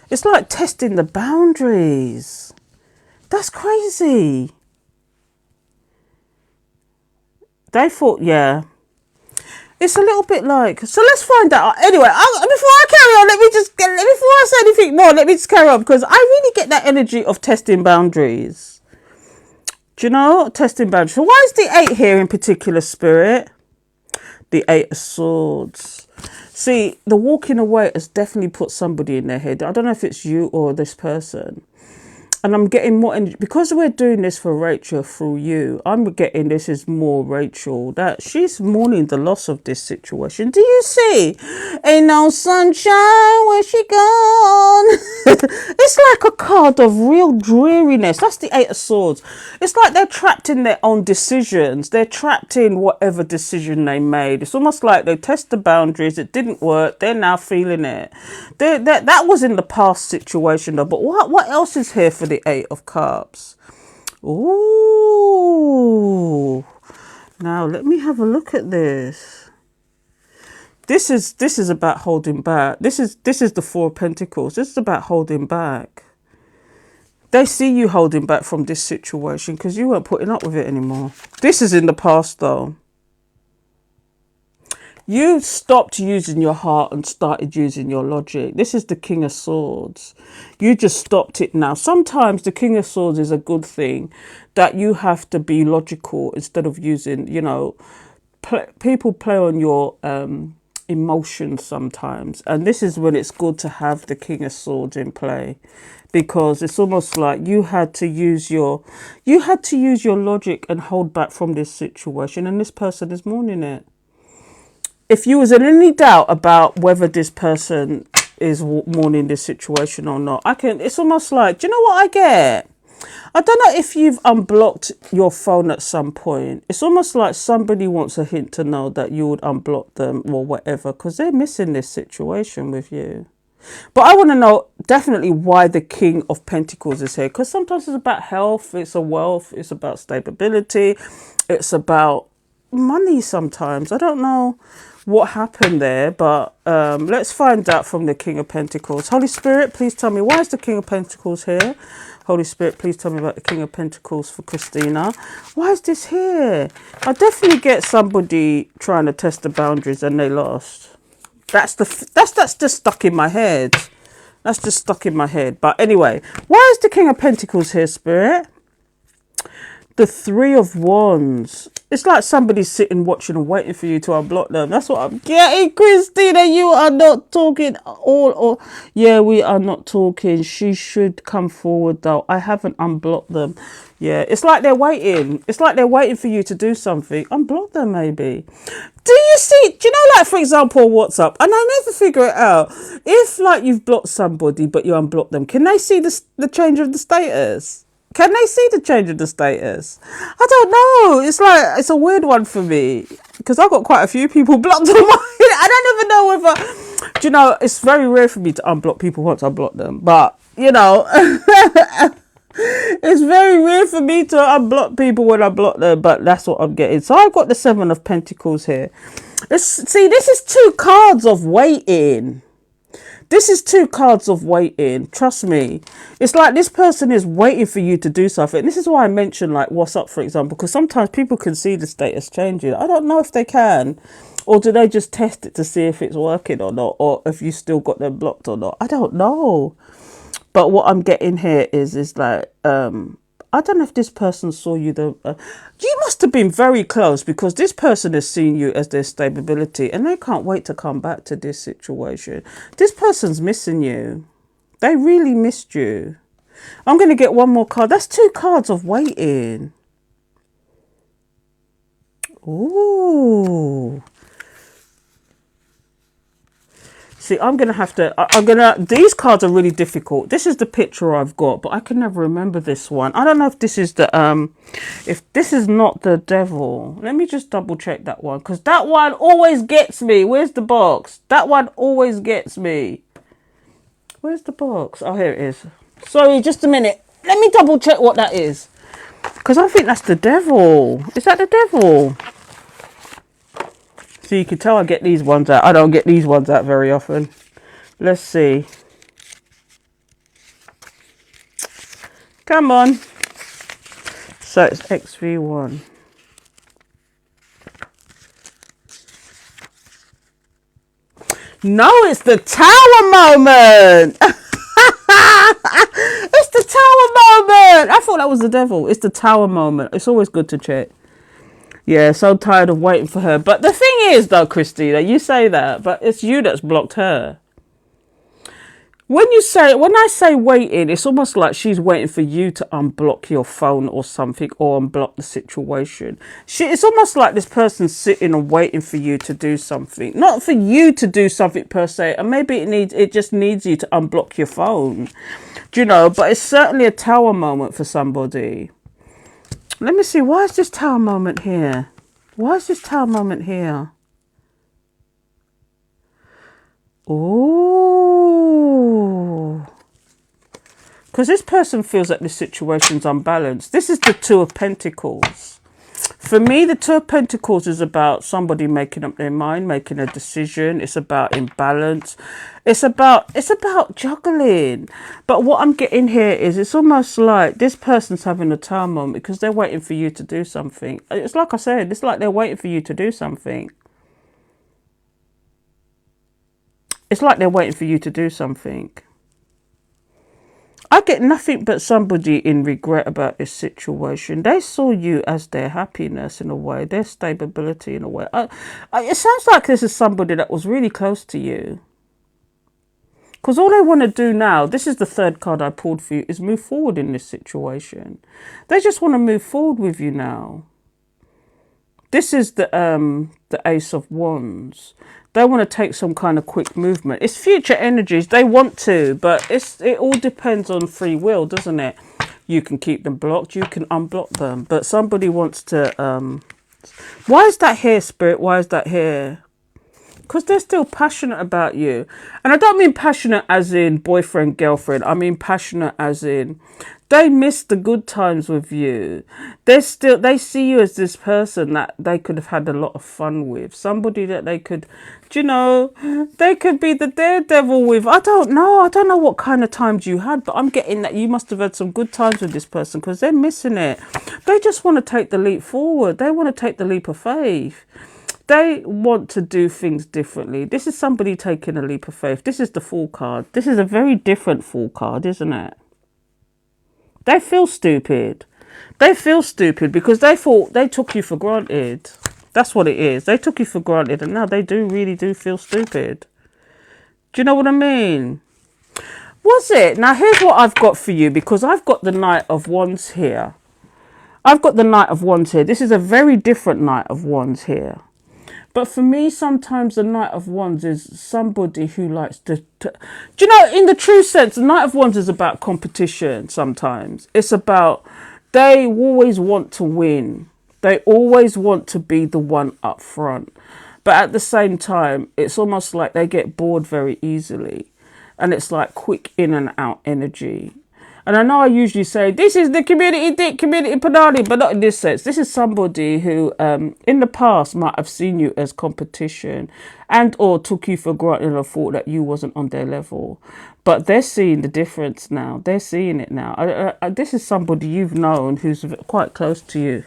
It's like testing the boundaries. That's crazy. They thought, yeah. It's a little bit like, so let's find out. Anyway, before I carry on, before I say anything more, let me just carry on, because I really get that energy of testing boundaries. Do you know? Testing boundaries. So why is the 8 here in particular, Spirit? The 8 of Swords. See, the walking away has definitely put somebody in their head. I don't know if it's you or this person. And I'm getting more energy because we're doing this for Rachel through you. I'm getting this is more Rachel, that she's mourning the loss of this situation. Do you see? Ain't no sunshine, where she gone? It's like a card of real dreariness. That's the 8 of Swords. It's like they're trapped in their own decisions. They're trapped in whatever decision they made. It's almost like they test the boundaries. It didn't work. They're now feeling it. That was in the past situation though. But what else is here for the 8 of Cups? Ooh. Now let me have a look at this. This is about holding back. This is the 4 of Pentacles. This is about holding back. They see you holding back from this situation because you weren't putting up with it anymore. This is in the past though. You stopped using your heart and started using your logic. This is the King of Swords. You just stopped it now. Sometimes the King of Swords is a good thing, that you have to be logical instead of using, you know, people play on your emotions sometimes. And this is when it's good to have the King of Swords in play, because it's almost like you had to use your logic and hold back from this situation, and this person is mourning it. If you was in any doubt about whether this person is mourning this situation or not, it's almost like, do you know what I get? I don't know if you've unblocked your phone at some point. It's almost like somebody wants a hint to know that you would unblock them or whatever, because they're missing this situation with you. But I want to know definitely why the King of Pentacles is here, because sometimes it's about health, it's a wealth, it's about stability, it's about money sometimes. I don't know what happened there, but let's find out from the King of Pentacles. Holy Spirit, please tell me, why is the King of Pentacles here? Holy Spirit, please tell me about the King of Pentacles for Christina. Why is this here? I definitely get somebody trying to test the boundaries and they lost. That's just stuck in my head. That's just stuck in my head. But anyway, why is the King of Pentacles here, Spirit? The Three of Wands. It's like somebody's sitting, watching and waiting for you to unblock them. That's what I'm getting, Christina. You are not talking yeah, we are not talking. She should come forward though. I haven't unblocked them. Yeah, it's like they're waiting. It's like they're waiting for you to do something. Unblock them maybe. Do you know, like for example, WhatsApp, and I never figure it out. If like you've blocked somebody but you unblock them, can they see the change of the status? Can they see the change of the status? I don't know. It's like, it's a weird one for me, because I've got quite a few people blocked on mine. I don't even know whether, do you know, it's very rare for me to unblock people once I block them. But, you know, it's very rare for me to unblock people when I block them. But that's what I'm getting. So I've got the Seven of Pentacles here. See, this is two cards of waiting. This is two cards of waiting. Trust me. It's like this person is waiting for you to do something. This is why I mentioned like WhatsApp, for example, because sometimes people can see the status changing. I don't know if they can. Or do they just test it to see if it's working or not? Or if you still got them blocked or not? I don't know. But what I'm getting here is like, I don't know if this person saw you. You must have been very close, because this person has seen you as their stability and they can't wait to come back to this situation. This person's missing you. They really missed you. I'm going to get one more card. That's two cards of waiting. Ooh. See, these cards are really difficult. This is the picture I've got, but I can never remember this one. I don't know if this is if this is not the devil. Let me just double check that one, because that one always gets me. Where's the box? That one always gets me. Where's the box? Oh, here it is. Sorry, just a minute. Let me double check what that is, because I think that's the devil. Is that the devil? So you can tell I get these ones out. I don't get these ones out very often. Let's see. Come on. So it's XV1. No, it's the Tower moment. It's the Tower moment. I thought that was the devil. It's the Tower moment. It's always good to check. Yeah, so tired of waiting for her. But the thing is, though, Christina, you say that, but it's you that's blocked her. When I say waiting, it's almost like she's waiting for you to unblock your phone or something, or unblock the situation. It's almost like this person's sitting and waiting for you to do something. Not for you to do something per se, and maybe it just needs you to unblock your phone. Do you know? But it's certainly a Tower moment for somebody. Let me see. Why is this Tower moment here? Why is this Tower moment here? Ooh. Because this person feels that this situation's unbalanced. This is the Two of Pentacles. For me, the Two of Pentacles is about somebody making up their mind, making a decision. It's about imbalance. It's about juggling. But what I'm getting here is it's almost like this person's having a time moment because they're waiting for you to do something. It's like I said, it's like they're waiting for you to do something. It's like they're waiting for you to do something. I get nothing but somebody in regret about this situation. They saw you as their happiness in a way, their stability in a way. It sounds like this is somebody that was really close to you. Because all they want to do now, this is the third card I pulled for you, is move forward in this situation. They just want to move forward with you now. This is the Ace of Wands. They want to take some kind of quick movement. It's future energies. They want to, but it all depends on free will, doesn't it? You can keep them blocked. You can unblock them. But somebody wants to... Why is that here, Spirit? Why is that here? Because they're still passionate about you. And I don't mean passionate as in boyfriend, girlfriend. I mean passionate as in... They miss the good times with you. They see you as this person that they could have had a lot of fun with. Somebody that they could, they could be the daredevil with. I don't know what kind of times you had, but I'm getting that you must have had some good times with this person because they're missing it. They just want to take the leap forward. They want to take the leap of faith. They want to do things differently. This is somebody taking a leap of faith. This is the Fool card. This is a very different Fool card, isn't it? They feel stupid. They feel stupid because they thought they took you for granted. That's what it is. They took you for granted and now they really do feel stupid. Do you know what I mean? Was it? Now here's what I've got for you because I've got the Knight of Wands here. I've got the Knight of Wands here. This is a very different Knight of Wands here. But for me, sometimes the Knight of Wands is somebody who likes to... Do you know, in the true sense, the Knight of Wands is about competition sometimes. It's about... They always want to win. They always want to be the one up front. But at the same time, it's almost like they get bored very easily. And it's like quick in and out energy. And I know I usually say, this is the community dick, community panani, but not in this sense. This is somebody who in the past might have seen you as competition and or took you for granted and thought that you wasn't on their level. But they're seeing the difference now. They're seeing it now. This is somebody you've known who's quite close to you.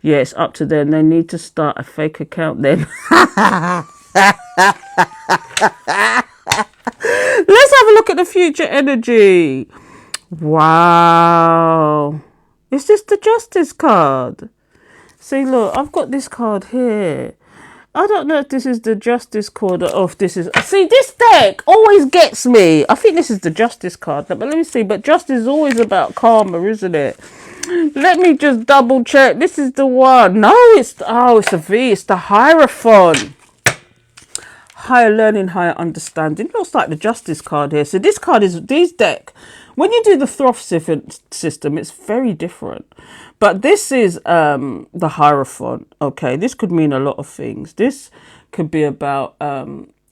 Yeah, it's up to them. They need to start a fake account then. Let's have a look at the future energy. Wow. Is this the Justice card? See, look, I've got this card here. I don't know if this is the Justice card or if this is... See, this deck always gets me. I think this is the Justice card. But let me see. But Justice is always about karma, isn't it? Let me just double check. This is the one. No, it's a V. It's the Hierophant. Higher learning, higher understanding. Looks like the Justice card here. So this card is this deck. When you do the Throff system, it's very different. But this is the Hierophant. Okay, this could mean a lot of things. This could be about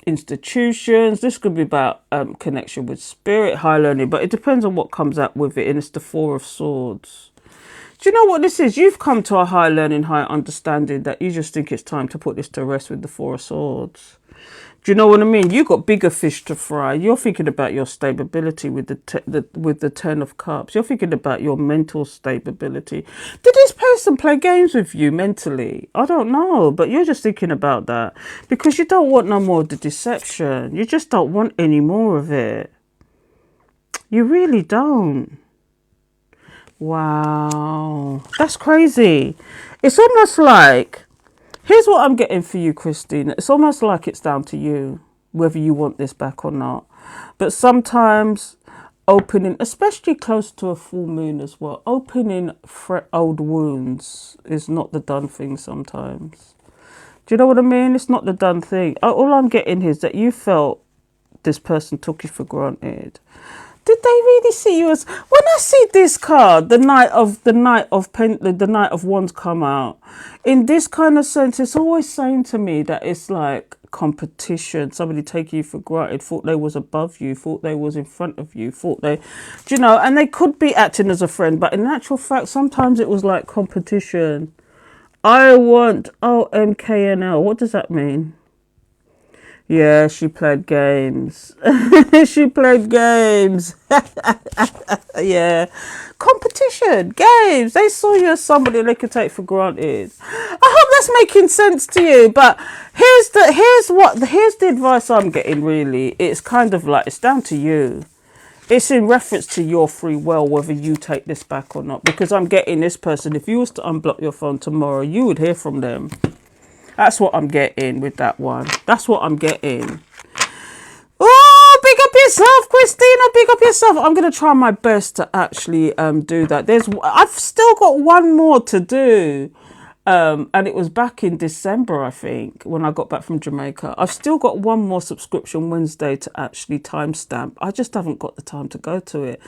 institutions. This could be about connection with spirit, high learning. But it depends on what comes out with it. And it's the Four of Swords. Do you know what this is? You've come to a higher learning, higher understanding that you just think it's time to put this to rest with the Four of Swords. Do you know what I mean? You've got bigger fish to fry. You're thinking about your stability with the Ten of Cups. You're thinking about your mental stability. Did this person play games with you mentally? I don't know, but you're just thinking about that because you don't want no more of the deception. You just don't want any more of it. You really don't. Wow, that's crazy. It's almost like... Here's what I'm getting for you, Christina. It's almost like it's down to you, whether you want this back or not. But sometimes opening, especially close to a full moon as well, opening old wounds is not the done thing sometimes. Do you know what I mean? It's not the done thing. All I'm getting here is that you felt this person took you for granted. Did they really see you as... When I see this card, the Knight of Wands come out, in this kind of sense, it's always saying to me that it's like competition. Somebody taking you for granted, thought they was above you, thought they was in front of you, thought they... Do you know? And they could be acting as a friend, but in actual fact, sometimes it was like competition. I want OMKNL. What does that mean? Yeah, she played games. She played games. Yeah. Competition, games. They saw you as somebody they could take for granted. I hope that's making sense to you. But here's the advice I'm getting really. It's kind of like it's down to you. It's in reference to your free will, whether you take this back or not. Because I'm getting this person, if you was to unblock your phone tomorrow, you would hear from them. That's what I'm getting with that one. That's what I'm getting. Oh, big up yourself, Christina. Big up yourself. I'm going to try my best to actually do that. I've still got one more to do. And it was back in December, I think, when I got back from Jamaica. I've still got one more subscription Wednesday to actually timestamp. I just haven't got the time to go to it.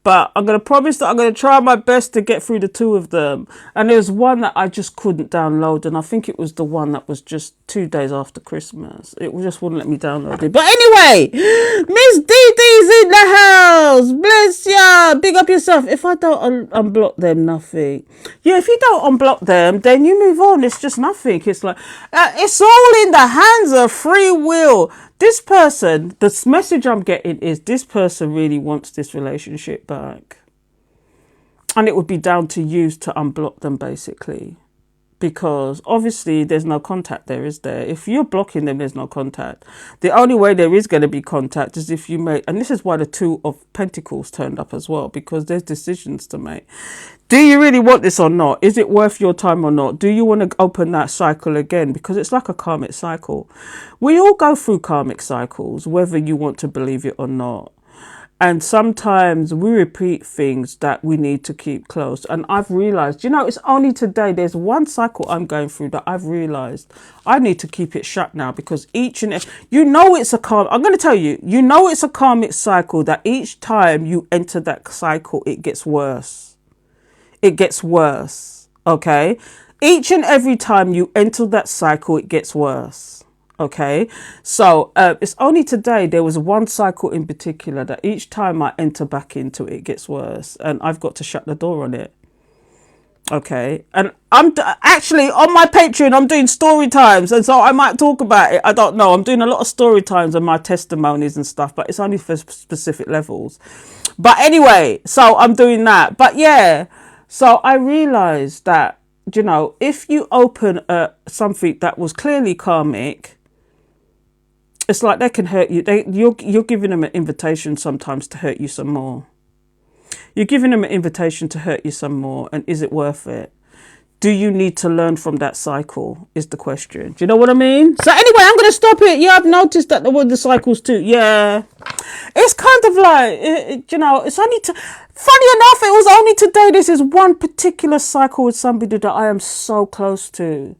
But I'm going to promise that I'm going to try my best to get through the two of them. And there's one that I just couldn't download. And I think it was the one that was just 2 days after Christmas. It just wouldn't let me download it. But anyway, Miss Dee Dee's in the house. Bless ya. Big up yourself. If I don't unblock them, nothing. Yeah, if you don't unblock them, then you move on. It's just nothing. It's like, it's all in the hands of free will. This person, the message I'm getting is this person really wants this relationship back. And it would be down to you to unblock them, basically. Because obviously there's no contact there, is there? If you're blocking them, there's no contact. The only way there is going to be contact is if you make, and this is why the Two of Pentacles turned up as well, because there's decisions to make. Do you really want this or not? Is it worth your time or not? Do you want to open that cycle again? Because it's like a karmic cycle. We all go through karmic cycles, whether you want to believe it or not. And sometimes we repeat things that we need to keep close. And I've realized, it's only today, there's one cycle I'm going through that I've realized I need to keep it shut now, because it's a karmic, I'm going to tell you, it's a karmic cycle that each time you enter that cycle, it gets worse. It gets worse. Okay. Each and every time you enter that cycle, it gets worse. Okay. So it's only today there was one cycle in particular that each time I enter back into it, it gets worse. And I've got to shut the door on it. Okay. And I'm actually on my Patreon, I'm doing story times. And so I might talk about it. I don't know. I'm doing a lot of story times and my testimonies and stuff, but it's only for specific levels. But anyway, so I'm doing that. But yeah. So I realized that, if you open something that was clearly karmic, it's like they can hurt you. You're giving them an invitation sometimes to hurt you some more. You're giving them an invitation to hurt you some more. And is it worth it? Do you need to learn from that cycle is the question. Do you know what I mean? So anyway, I'm going to stop it. Yeah, I've noticed that there were the cycles too. Yeah. It's kind of like, it's only funny enough, it was only today. This is one particular cycle with somebody that I am so close to.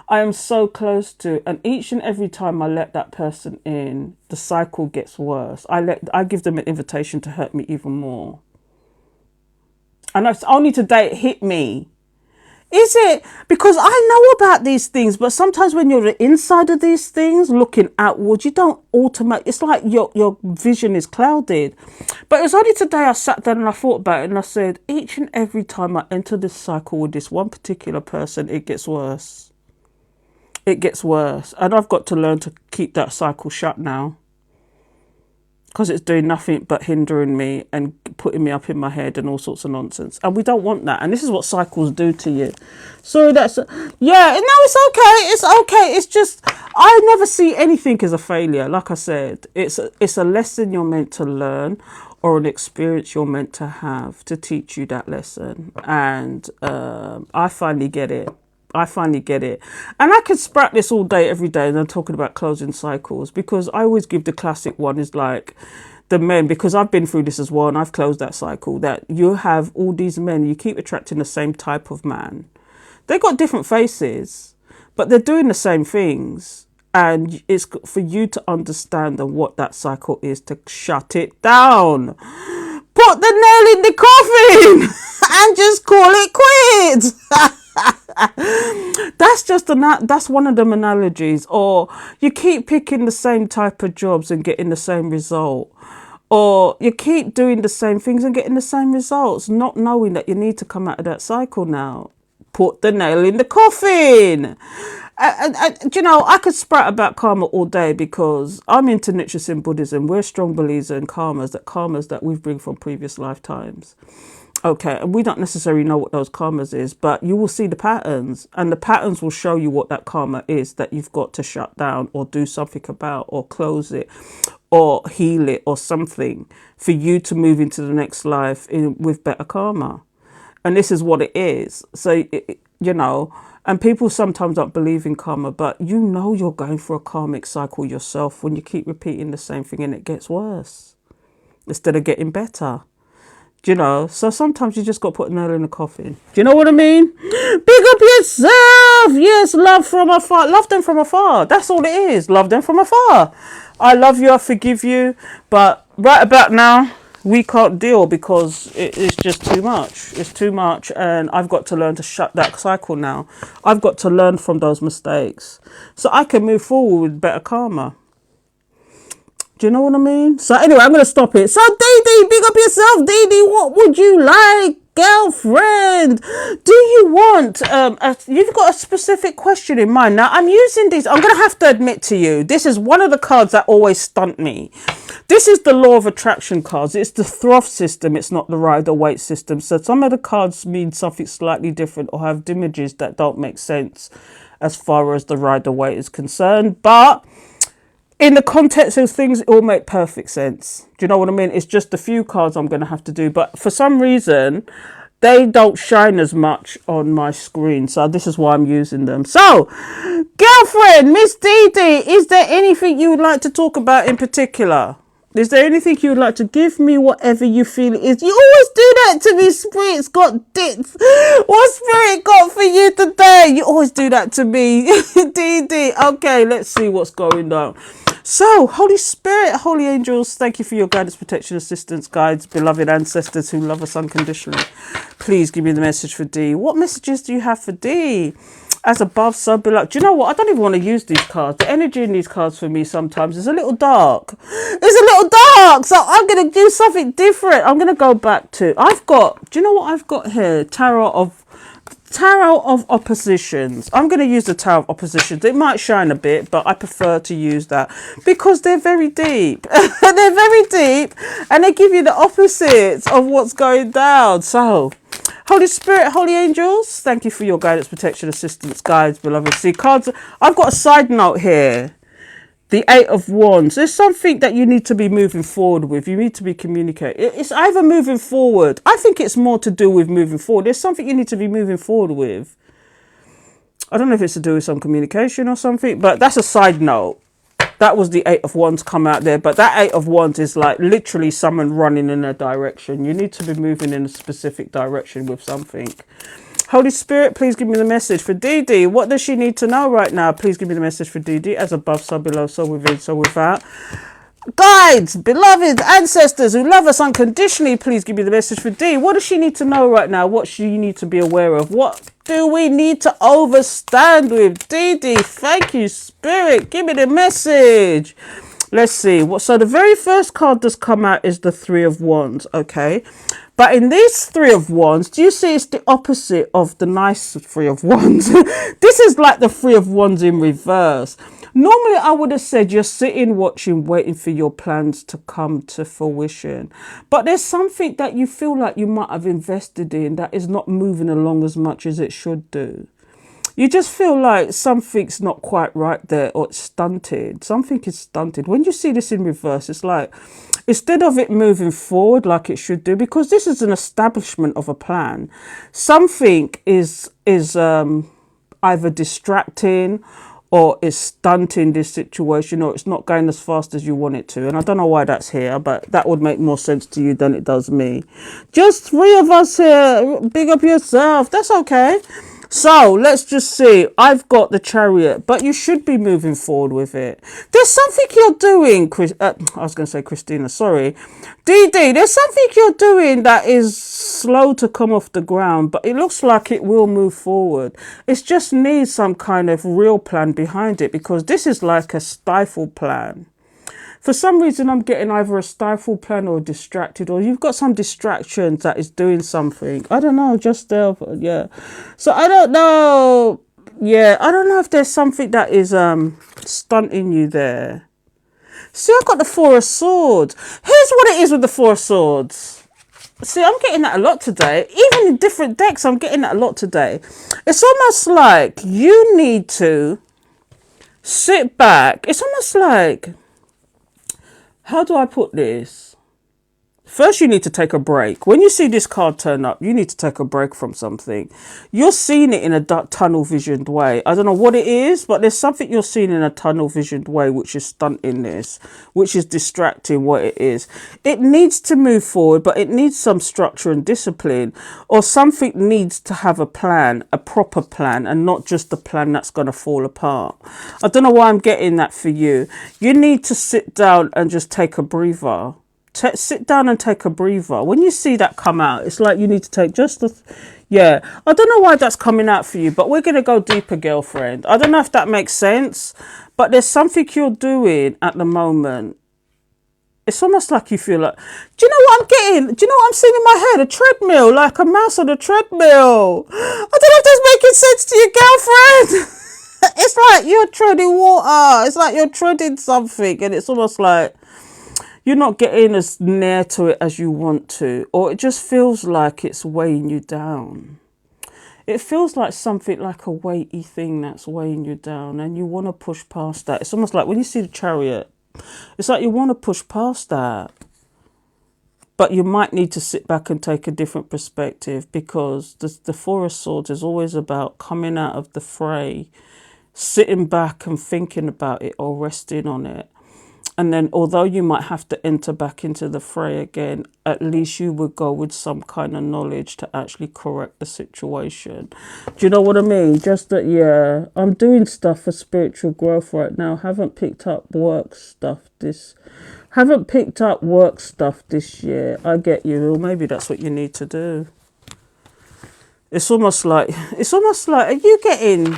And each and every time I let that person in, the cycle gets worse. I give them an invitation to hurt me even more. And it's only today it hit me. Is it? Because I know about these things, but sometimes when you're inside of these things, looking outwards, you don't automatically, it's like your vision is clouded. But it was only today I sat down and I thought about it and I said, each and every time I enter this cycle with this one particular person, it gets worse. It gets worse. And I've got to learn to keep that cycle shut now. Because it's doing nothing but hindering me and putting me up in my head and all sorts of nonsense. And we don't want that. And this is what cycles do to you. So it's okay. It's okay. It's just, I never see anything as a failure. Like I said, it's a lesson you're meant to learn, or an experience you're meant to have to teach you that lesson. And I finally get it. And I could sprout this all day, every day, and I'm talking about closing cycles, because I always give the classic one is like the men, because I've been through this as well, and I've closed that cycle, that you have all these men, you keep attracting the same type of man. They got different faces, but they're doing the same things. And it's for you to understand what that cycle is, to shut it down. Put the nail in the coffin and just call it quits. That's one of them analogies. Or you keep picking the same type of jobs and getting the same result, or you keep doing the same things and getting the same results, not knowing that you need to come out of that cycle now. Put the nail in the coffin. You know, I could sprout about karma all day because I'm into Nichiren Buddhism. We're strong believers in karmas that we bring from previous lifetimes. Okay, and we don't necessarily know what those karmas is, but you will see the patterns, and the patterns will show you what that karma is that you've got to shut down or do something about or close it or heal it or something for you to move into the next life with better karma. And this is what it is. So, you know, and people sometimes don't believe in karma, but you know you're going through a karmic cycle yourself when you keep repeating the same thing and it gets worse instead of getting better. Do you know? So sometimes you just got to put a nail in the coffin. Do you know what I mean? Big up yourself. Yes, love from afar. Love them from afar. That's all it is. Love them from afar. I love you. I forgive you. But right about now, we can't deal because it's just too much. It's too much. And I've got to learn to shut that cycle now. I've got to learn from those mistakes so I can move forward with better karma. Do you know what I mean? So anyway, I'm going to stop it. So Dee, big up yourself, Dee. What would you like, girlfriend? Do you want, you've got a specific question in mind. Now, I'm using these. I'm going to have to admit to you, this is one of the cards that always stunt me. This is the law of attraction cards. It's the Throth system. It's not the Rider-Waite system. So some of the cards mean something slightly different or have images that don't make sense as far as the Rider-Waite is concerned. But in the context of things, it all make perfect sense. Do you know what I mean? It's just a few cards I'm going to have to do. But for some reason, they don't shine as much on my screen. So this is why I'm using them. So, girlfriend, Miss Dee, is there anything you would like to talk about in particular? Is there anything you would like to give me? Whatever you feel it is. You always do that to me. Spirit's got dicks. What Spirit got for you today? You always do that to me. Dee. Okay, let's see what's going on. So, Holy Spirit, Holy Angels, thank you for your guidance, protection, assistance, guides, beloved ancestors who love us unconditionally. Please give me the message for Dee. What messages do you have for Dee? As above, so below. Do you know what? I don't even want to use these cards. The energy in these cards for me sometimes is a little dark. It's a little dark. So I'm going to do something different. I'm going to go back to, do you know what I've got here? Tarot of Oppositions. I'm going to use the Tarot of Oppositions. It might shine a bit, but I prefer to use that because they're very deep. They're very deep and they give you the opposites of what's going down. So, Holy Spirit, Holy Angels, thank you for your guidance, protection, assistance, guides, beloved. See, cards, I've got a side note here. The Eight of Wands. There's something that you need to be moving forward with. You need to be communicating. It's either moving forward. I think it's more to do with moving forward. There's something you need to be moving forward with. I don't know if it's to do with some communication or something, but that's a side note. That was the Eight of Wands come out there, but that Eight of Wands is like literally someone running in a direction. You need to be moving in a specific direction with something. Holy Spirit, please give me the message for Dee. What does she need to know right now? Please give me the message for Dee. As above, so below, so within, so without. Guides, beloved ancestors who love us unconditionally, please give me the message for Dee. What does she need to know right now? What do you need to be aware of? What do we need to overstand with? Dee, thank you, Spirit. Give me the message. Let's see. So the very first card that's come out is the Three of Wands, okay? But in this Three of Wands, do you see it's the opposite of the nice Three of Wands? This is like the Three of Wands in reverse. Normally, I would have said you're sitting, watching, waiting for your plans to come to fruition. But there's something that you feel like you might have invested in that is not moving along as much as it should do. You just feel like something's not quite right there, or it's stunted. Something is stunted. When you see this in reverse, it's like, instead of it moving forward like it should do, because this is an establishment of a plan, something is either distracting or is stunting this situation, or it's not going as fast as you want it to. And I don't know why that's here, but that would make more sense to you than it does me. Just three of us here. Big up yourself. That's okay. So let's just see. I've got the Chariot, but you should be moving forward with it. There's something you're doing, I was going to say Christina, sorry. Dee, there's something you're doing that is slow to come off the ground, but it looks like it will move forward. It just needs some kind of real plan behind it, because this is like a stifle plan. For some reason, I'm getting either a stifled plan or distracted, or you've got some distractions that is doing something. I don't know, just there, yeah. So I don't know. Yeah, I don't know if there's something that is stunting you there. See, I've got the Four of Swords. Here's what it is with the Four of Swords. See, I'm getting that a lot today. Even in different decks, I'm getting that a lot today. It's almost like you need to sit back. It's almost like, how do I put this? First, you need to take a break. When you see this card turn up, you need to take a break from something. You're seeing it in a tunnel visioned way. I don't know what it is, but there's something you're seeing in a tunnel visioned way, which is stunting this, which is distracting what it is. It needs to move forward, but it needs some structure and discipline, or something needs to have a plan, a proper plan, and not just a plan that's going to fall apart. I don't know why I'm getting that for you. You need to sit down and just take a breather. Sit down and take a breather. When you see that come out, it's like you need to take just yeah. I don't know why that's coming out for you, but we're going to go deeper, girlfriend. I don't know if that makes sense, but there's something you're doing at the moment. It's almost like you feel like, do you know what I'm getting? Do you know what I'm seeing in my head? A treadmill, like a mouse on a treadmill. I don't know if that's making sense to you, girlfriend. It's like you're treading water. It's like you're treading something, and it's almost like you're not getting as near to it as you want to, or it just feels like it's weighing you down. It feels like something like a weighty thing that's weighing you down, and you want to push past that. It's almost like when you see the Chariot, it's like you want to push past that, but you might need to sit back and take a different perspective, because the Four of Swords is always about coming out of the fray, sitting back and thinking about it or resting on it. And then, although you might have to enter back into the fray again, at least you would go with some kind of knowledge to actually correct the situation. Do you know what I mean? Just that, yeah, I'm doing stuff for spiritual growth right now. Haven't picked up work stuff this year. I get you. Or maybe that's what you need to do. It's almost like, are you getting,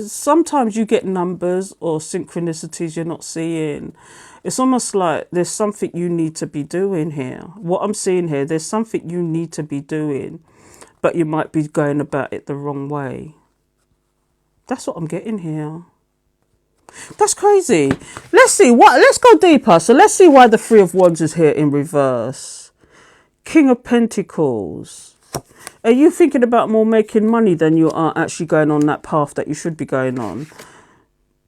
sometimes you get numbers or synchronicities you're not seeing. It's almost like there's something you need to be doing here. What I'm seeing here, there's something you need to be doing, but you might be going about it the wrong way. That's what I'm getting here. That's crazy. Let's go deeper. So let's see why the Three of Wands is here in reverse. King of Pentacles. Are you thinking about more making money than you are actually going on that path that you should be going on?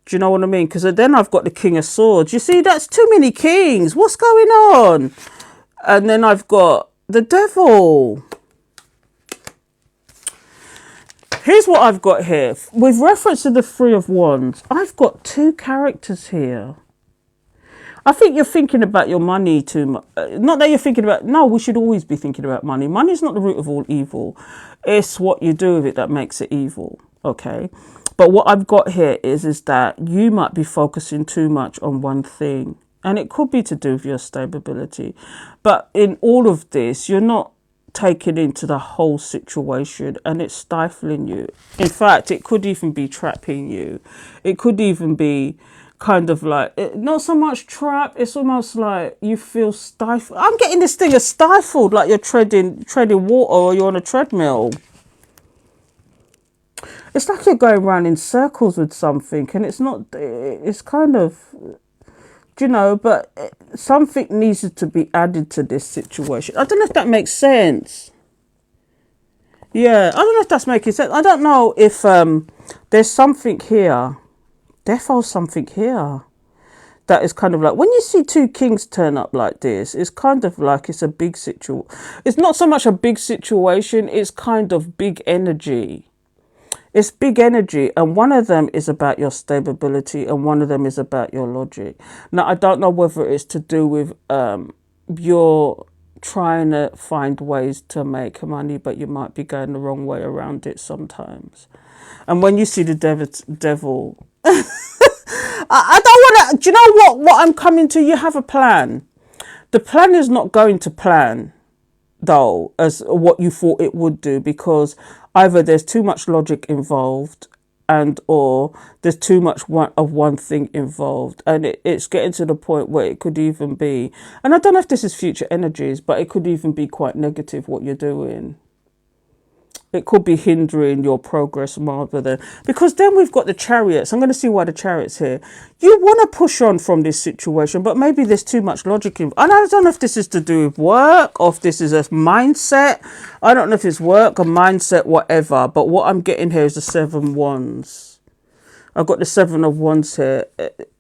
Do you know what I mean? Because then I've got the King of Swords. You see, that's too many kings. What's going on? And then I've got the Devil. Here's what I've got here. With reference to the Three of Wands, I've got two characters here. I think you're thinking about your money too much. Not that you're thinking about... No, we should always be thinking about money. Money is not the root of all evil. It's what you do with it that makes it evil. Okay? But what I've got here is that you might be focusing too much on one thing. And it could be to do with your stability. But in all of this, you're not taking into the whole situation, and it's stifling you. In fact, it could even be trapping you. It could even be kind of like, not so much trap, it's almost like you feel stifled. I'm getting this thing as stifled, like you're treading water or you're on a treadmill. It's like you're going around in circles with something, and it's not, it's kind of, you know, but something needs to be added to this situation. I don't know if that makes sense. Yeah, I don't know if that's making sense. I don't know if there's something here. Definitely something here that is kind of like, when you see two kings turn up like this, it's kind of like it's a big situation. It's not so much a big situation, it's kind of big energy. It's big energy, and one of them is about your stability and one of them is about your logic. Now, I don't know whether it's to do with you're trying to find ways to make money, but you might be going the wrong way around it sometimes. And when you see the devil I don't want to, do you know what I'm coming to? You have a plan. The plan is not going to plan, though, as what you thought it would do, because either there's too much logic involved and or there's too much of one thing involved, and it's getting to the point where it could even be, and I don't know if this is future energies, but it could even be quite negative what you're doing. It could be hindering your progress rather than, because then we've got the chariots. I'm going to see why the chariots here. You want to push on from this situation, but maybe there's too much logic in. And I don't know if this is to do with work or if this is a mindset. I don't know if it's work or mindset, whatever. But what I'm getting here is the 7 wands. I've got the 7 of wands here.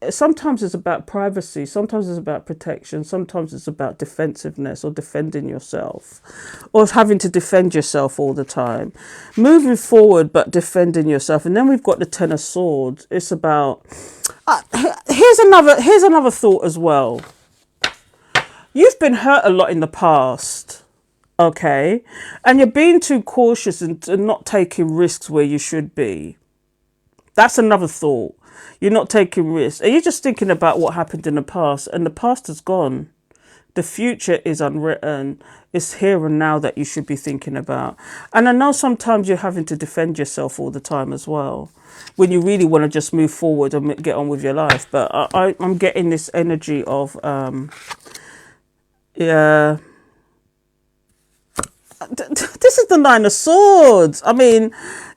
Sometimes it's about privacy. Sometimes it's about protection. Sometimes it's about defensiveness or defending yourself, or having to defend yourself all the time. Moving forward, but defending yourself. And then we've got the 10 of swords. It's about... here's another thought as well. You've been hurt a lot in the past. Okay? And you're being too cautious and not taking risks where you should be. That's another thought. You're not taking risks. And you're just thinking about what happened in the past. And the past is gone. The future is unwritten. It's here and now that you should be thinking about. And I know sometimes you're having to defend yourself all the time as well, when you really want to just move forward and get on with your life. But I'm getting this energy of, yeah. This is the 9 of swords. I mean,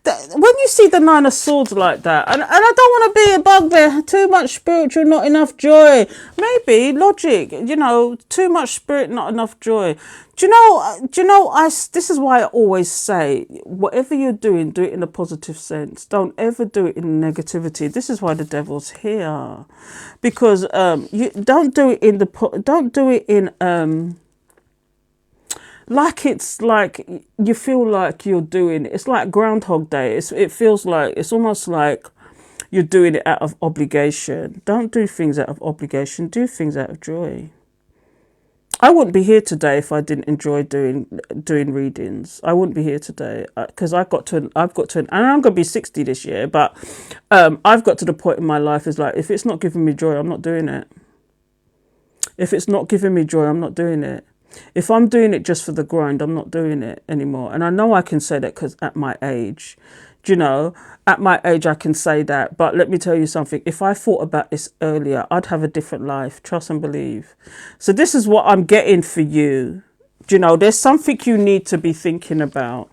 when you see the 9 of swords like that, and I don't want to be a bugbear, too much spiritual, not enough joy. Maybe logic, too much spirit, not enough joy. Do you know, this is why I always say, whatever you're doing, do it in a positive sense. Don't ever do it in negativity. This is why the devil's here, because you don't do it in like it's like you feel like you're doing it's like Groundhog Day. It feels like it's almost like you're doing it out of obligation. Don't do things out of obligation. Do things out of joy. I wouldn't be here today if I didn't enjoy doing readings. I wouldn't be here today because I've got to, and I'm going to be 60 this year, but I've got to the point in my life is like, if it's not giving me joy, I'm not doing it. If it's not giving me joy, I'm not doing it. If I'm doing it just for the grind, I'm not doing it anymore. And I know I can say that because at my age, at my age, I can say that. But let me tell you something. If I thought about this earlier, I'd have a different life. Trust and believe. So this is what I'm getting for you. There's something you need to be thinking about.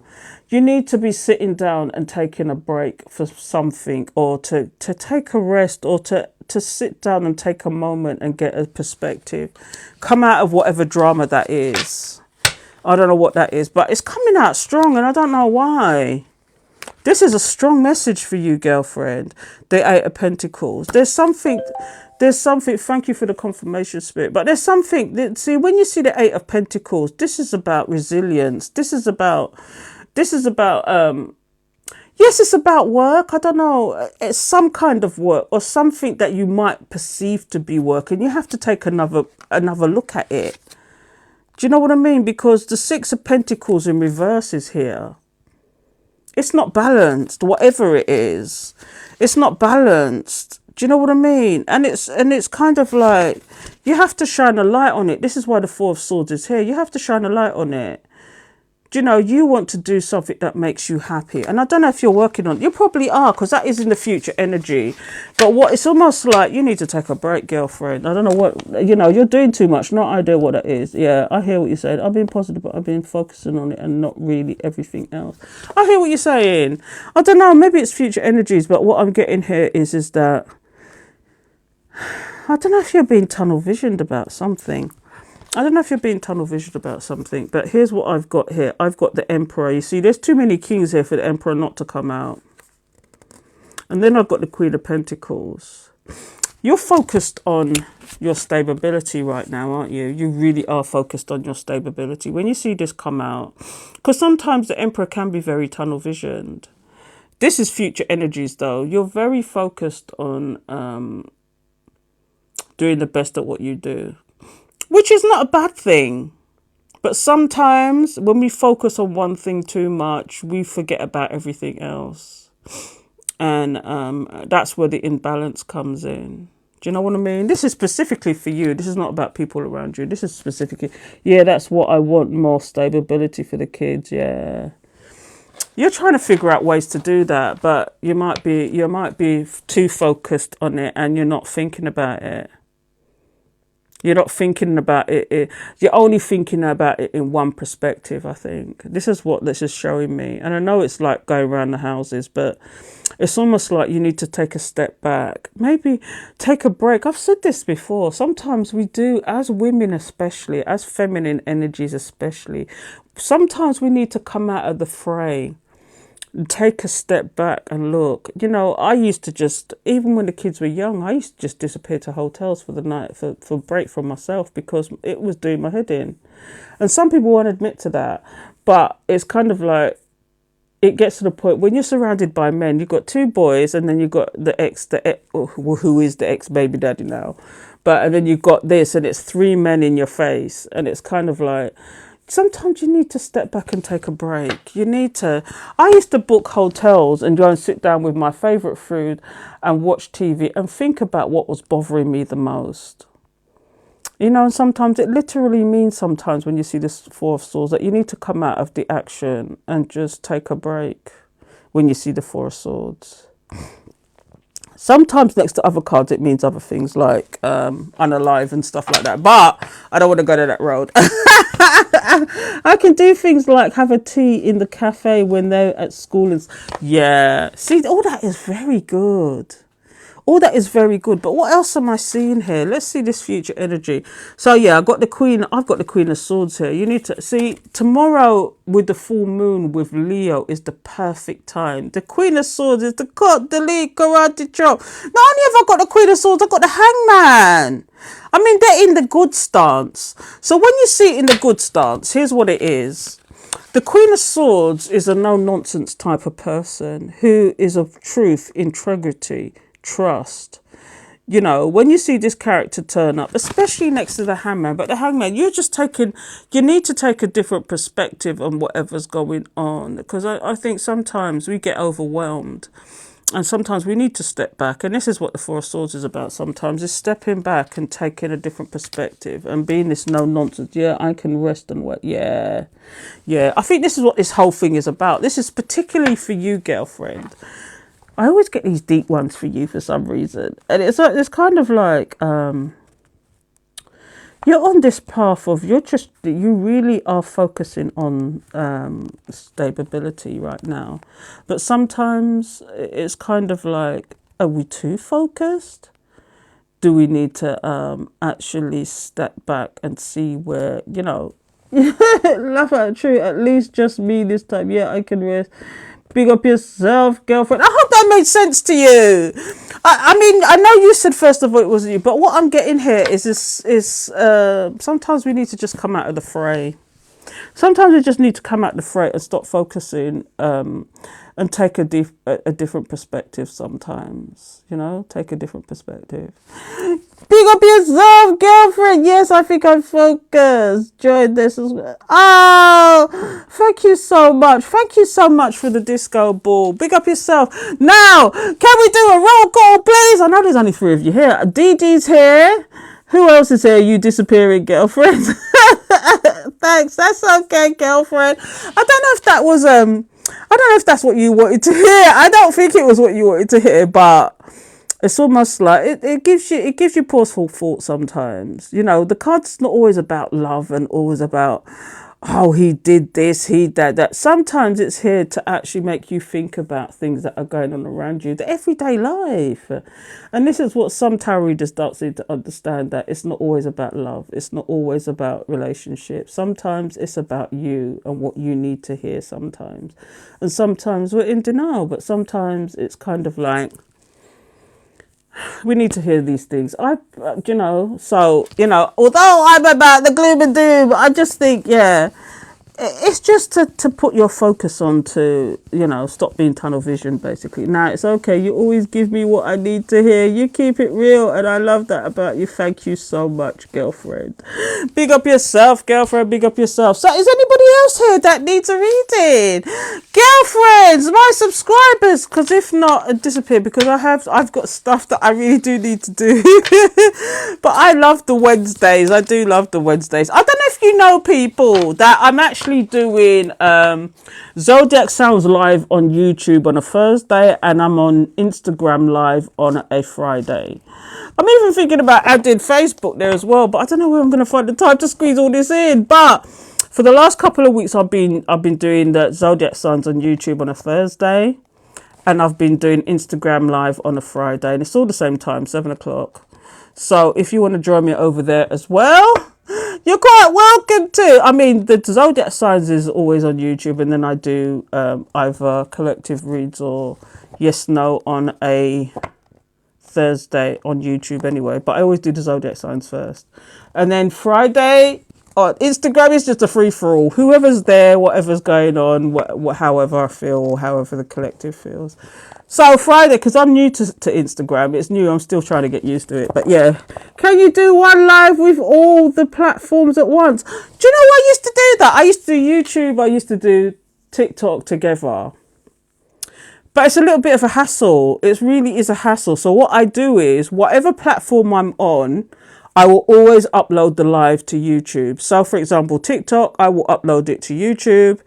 You need to be sitting down and taking a break for something, or to take a rest, or to sit down and take a moment and get a perspective. Come out of whatever drama that is. I don't know what that is, but it's coming out strong and I don't know why. This is a strong message for you, girlfriend. The 8 of Pentacles. There's something, thank you for the confirmation, Spirit, but there's something, see, when you see the 8 of Pentacles, this is about resilience. This is about, yes, it's about work. I don't know. It's some kind of work or something that you might perceive to be work, and you have to take another look at it. Do you know what I mean? Because the 6 of Pentacles in reverse is here. It's not balanced, whatever it is. It's not balanced. Do you know what I mean? And it's kind of like you have to shine a light on it. This is why the 4 of Swords is here. You have to shine a light on it. You want to do something that makes you happy. And I don't know if you're working on it. You probably are, because that is in the future energy. But it's almost like you need to take a break, girlfriend. I don't know what, you're doing too much. No idea what that is. Yeah, I hear what you're saying. I've been positive, but I've been focusing on it and not really everything else. I hear what you're saying. I don't know, maybe it's future energies, but what I'm getting here is that I don't know if you're being tunnel visioned about something. But here's what I've got here. I've got the Emperor. You see, there's too many kings here for the Emperor not to come out. And then I've got the Queen of Pentacles. You're focused on your stability right now, aren't you? You really are focused on your stability. When you see this come out, because sometimes the Emperor can be very tunnel visioned. This is future energies, though. You're very focused on doing the best at what you do, which is not a bad thing. But sometimes when we focus on one thing too much, we forget about everything else. And that's where the imbalance comes in. Do you know what I mean? This is specifically for you. This is not about people around you. This is specifically, yeah, that's what I want, more stability for the kids. Yeah. you're trying to figure out ways to do that, but you might be too focused on it and you're not thinking about it. You're not thinking about it. You're only thinking about it in one perspective, I think. This is what this is showing me. And I know it's like going around the houses, but it's almost like you need to take a step back. Maybe take a break. I've said this before. Sometimes we do, as women especially, as feminine energies especially, sometimes we need to come out of the fray. Take a step back and look. You know, I used to just, even when the kids were young, I used to just disappear to hotels for the night for break from myself because it was doing my head in. And some people won't admit to that, but it's kind of like, it gets to the point when you're surrounded by men, you've got two boys and then you've got the ex, who is the ex-baby daddy now. And then you've got this and it's three men in your face. And it's kind of like, sometimes you need to step back and take a break. I used to book hotels and go and sit down with my favourite food and watch TV and think about what was bothering me the most. You know, and sometimes it literally means sometimes when you see this Four of Swords that you need to come out of the action and just take a break when you see the Four of Swords. Sometimes next to other cards, it means other things like unalive and stuff like that. But I don't want to go down that road. I can do things like have a tea in the cafe when they're at school. Yeah. See, all that is very good. All that is very good. But what else am I seeing here? Let's see this future energy. So yeah, I've got the Queen of Swords here. You need to see tomorrow with the full moon with Leo is the perfect time. The Queen of Swords is the cut, the lead, karate chop. Not only have I got the Queen of Swords, I've got the Hangman. I mean, they're in the good stance. So when you see it in the good stance, here's what it is. The Queen of Swords is a no-nonsense type of person who is of truth, integrity, trust. You know, when you see this character turn up, especially next to the Hangman, but the Hangman, you need to take a different perspective on whatever's going on, because I think sometimes we get overwhelmed and sometimes we need to step back, and this is what the Four of Swords is about sometimes, is stepping back and taking a different perspective and being this no nonsense. Yeah, I can rest and wait. Yeah, I think this is what this whole thing is about. This is particularly for you, girlfriend. I always get these deep ones for you for some reason. And it's kind of like, you're on this path of, you really are focusing on stability right now. But sometimes it's kind of like, are we too focused? Do we need to actually step back and see where, you know, laugh at true, at least just me this time. Yeah, I can rest. Big up yourself, girlfriend. I hope that made sense to you. I mean, I know you said first of all it wasn't you, but what I'm getting here is sometimes we need to just come out of the fray. Sometimes we just need to come out of the fray and stop focusing and take a different perspective sometimes. You know, take a different perspective. Big up yourself, girlfriend. Yes, I think I'm focused. Join this as well. Oh, thank you so much. Thank you so much for the disco ball. Big up yourself. Now, can we do a roll call, please? I know there's only three of you here. DD's here. Who else is here? You disappearing, girlfriend. Thanks. That's okay, girlfriend. I don't know if that was I don't know if that's what you wanted to hear. I don't think it was what you wanted to hear, but it's almost like it gives you pause for thought sometimes. You know, the card's not always about love and always about, oh, he did this, he did that. Sometimes it's here to actually make you think about things that are going on around you, the everyday life. And this is what some tarot readers don't seem to understand, that it's not always about love. It's not always about relationships. Sometimes it's about you and what you need to hear sometimes. And sometimes we're in denial, but sometimes it's kind of like, we need to hear these things. Although I'm about the gloom and doom, I just think, yeah, it's just to put your focus on to, stop being tunnel vision, basically. Now, it's okay. You always give me what I need to hear. You keep it real, and I love that about you. Thank you so much, girlfriend. Big up yourself, girlfriend. Big up yourself. So, is anybody else here that needs a reading? Girlfriends, my subscribers, because if not, disappear, because I've got stuff that I really do need to do. But I love the Wednesdays. I do love the Wednesdays. I don't know if if you know, people, that I'm actually doing Zodiac Sounds live on YouTube on a Thursday, and I'm on Instagram live on a Friday. I'm even thinking about adding Facebook there as well, but I don't know where I'm going to find the time to squeeze all this in. But for the last couple of weeks, I've been doing the Zodiac Sounds on YouTube on a Thursday, and I've been doing Instagram live on a Friday, and it's all the same time, 7 o'clock. So if you want to join me over there as well, you're quite welcome to. I mean, the Zodiac Signs is always on YouTube, and then I do either collective reads or yes, no on a Thursday on YouTube anyway. But I always do the Zodiac Signs first. And then Friday on Instagram is just a free-for-all. Whoever's there, whatever's going on, however I feel, or however the collective feels. So Friday, because I'm new to Instagram, it's new, I'm still trying to get used to it. But yeah, can you do one live with all the platforms at once? Do you know I used to do that? I used to do YouTube, I used to do TikTok together. But it's a little bit of a hassle. It really is a hassle. So what I do is, whatever platform I'm on, I will always upload the live to YouTube. So for example, TikTok, I will upload it to YouTube.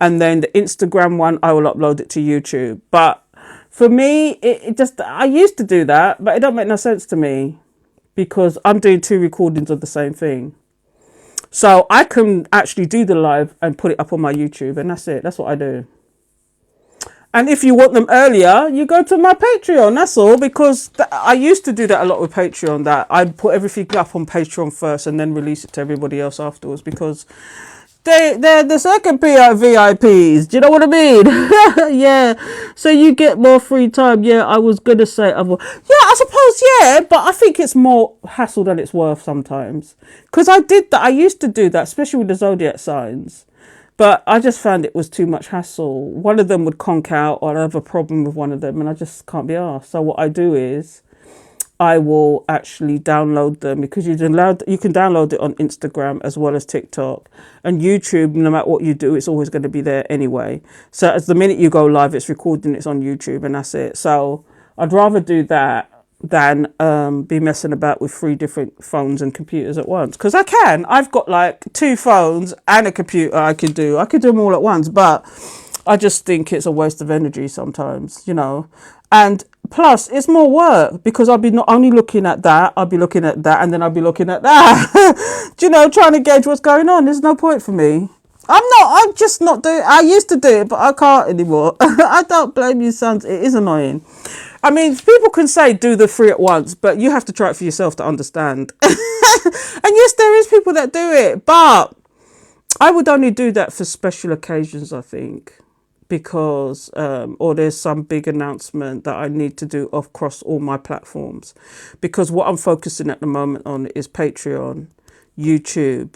And then the Instagram one, I will upload it to YouTube. But for me, it just, I used to do that, but it don't make no sense to me because I'm doing 2 recordings of the same thing. So I can actually do the live and put it up on my YouTube, and that's it. That's what I do. And if you want them earlier, you go to my Patreon, that's all, because I used to do that a lot with Patreon, that I'd put everything up on Patreon first and then release it to everybody else afterwards, because they're the second VIPs. Do you know what I mean? Yeah. So you get more free time. Yeah, I was going to say, yeah, I suppose, yeah, but I think it's more hassle than it's worth sometimes. Because I did that. I used to do that, especially with the Zodiac Signs. But I just found it was too much hassle. One of them would conk out, or I'd have a problem with one of them, and I just can't be arsed. So what I do is I will actually download them, because you can download it on Instagram as well as TikTok. And YouTube, no matter what you do, it's always going to be there anyway. So as the minute you go live, it's recording, it's on YouTube, and that's it. So I'd rather do that than be messing about with 3 different phones and computers at once, because I've got like 2 phones and a computer. I could do them all at once, but I just think it's a waste of energy sometimes, you know. And plus it's more work, because I'll be not only looking at that, I'll be looking at that, and then I'll be looking at that. Do you know, trying to gauge what's going on. There's no point for me. I'm just not doing. I used to do it, but I can't anymore. I don't blame you, sons. It is annoying. I mean, people can say do the 3 at once, but you have to try it for yourself to understand. And yes, there is people that do it, but I would only do that for special occasions, I think, because or there's some big announcement that I need to do across all my platforms, because what I'm focusing at the moment on is Patreon, YouTube,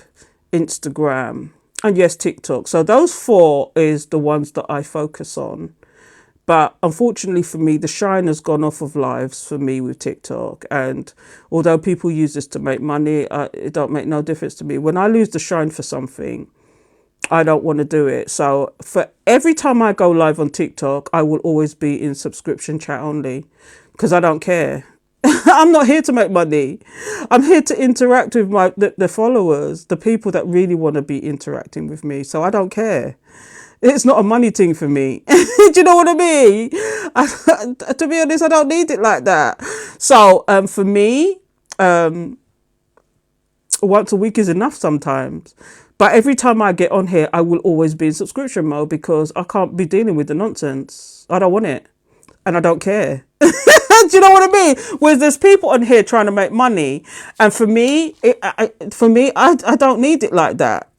Instagram, and yes, TikTok. So those 4 is the ones that I focus on. But unfortunately for me, the shine has gone off of lives for me with TikTok. And although people use this to make money, it don't make no difference to me. When I lose the shine for something, I don't want to do it. So for every time I go live on TikTok, I will always be in subscription chat only, because I don't care. I'm not here to make money. I'm here to interact with the followers, the people that really want to be interacting with me. So I don't care. It's not a money thing for me. Do you know what I mean? To be honest, I don't need it like that. So for me, once a week is enough sometimes. But every time I get on here, I will always be in subscription mode, because I can't be dealing with the nonsense. I don't want it. And I don't care. Do you know what I mean? Whereas there's people on here trying to make money. And for me, I don't need it like that.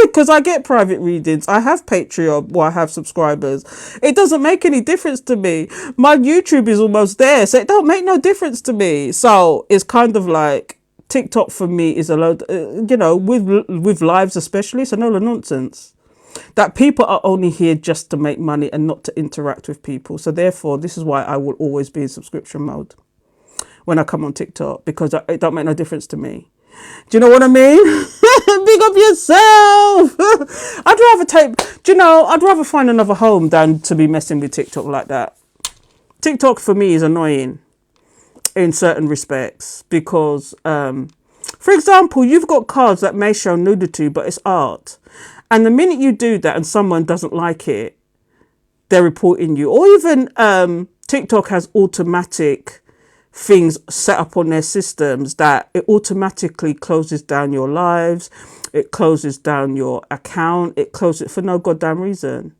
Because I get private readings. I have Patreon, I have subscribers. It doesn't make any difference to me. My YouTube is almost there, so it don't make no difference to me. So it's kind of like TikTok for me is a load, you know, with lives especially, it's a load of nonsense. That people are only here just to make money and not to interact with people. So therefore, this is why I will always be in subscription mode when I come on TikTok, because it don't make no difference to me. Do you know what I mean? Big up yourself. I'd rather find another home than to be messing with TikTok like that. TikTok for me is annoying in certain respects, because For example, you've got cards that may show nudity, but it's art. And the minute you do that and someone doesn't like it, they're reporting you. Or even TikTok has automatic things set up on their systems that it automatically closes down your lives. It closes down your account. It closes it for no goddamn reason.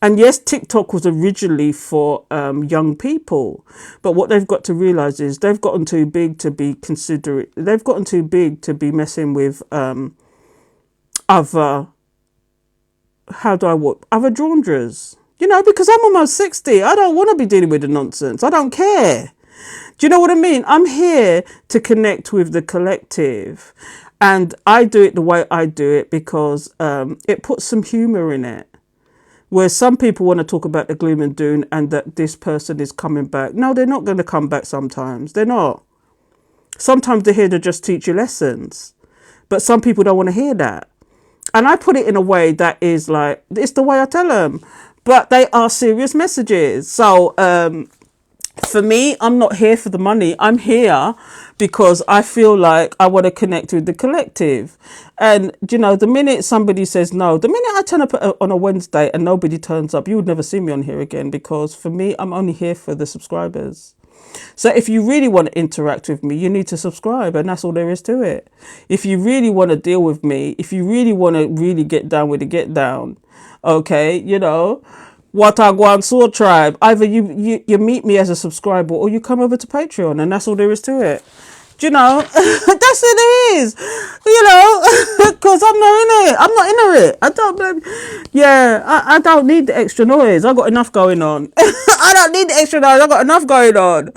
And yes, TikTok was originally for young people. But what they've got to realize is they've gotten too big to be considerate. They've gotten too big to be messing with other genres. You know, because I'm almost 60. I don't want to be dealing with the nonsense. I don't care. Do you know what I mean? I'm here to connect with the collective. And I do it the way I do it because it puts some humour in it. Where some people want to talk about the gloom and doom and that this person is coming back. No, they're not going to come back sometimes. They're not. Sometimes they're here to just teach you lessons. But some people don't want to hear that. And I put it in a way that is like, it's the way I tell them. But they are serious messages. So for me, I'm not here for the money. I'm here because I feel like I want to connect with the collective. And, you know, the minute somebody says no, the minute I turn up on a Wednesday and nobody turns up, you would never see me on here again, because for me, I'm only here for the subscribers. So if you really want to interact with me, you need to subscribe, and that's all there is to it. If you really want to deal with me, if you really want to really get down with the get down, okay, you know, Watagwan Soul Tribe, either you meet me as a subscriber or you come over to Patreon, and that's all there is to it. Do you know? That's what it is. You know, because I'm not in it. I'm not in it. I don't. Yeah, I don't need the extra noise. I got enough going on. I don't need the extra noise. I got enough going on.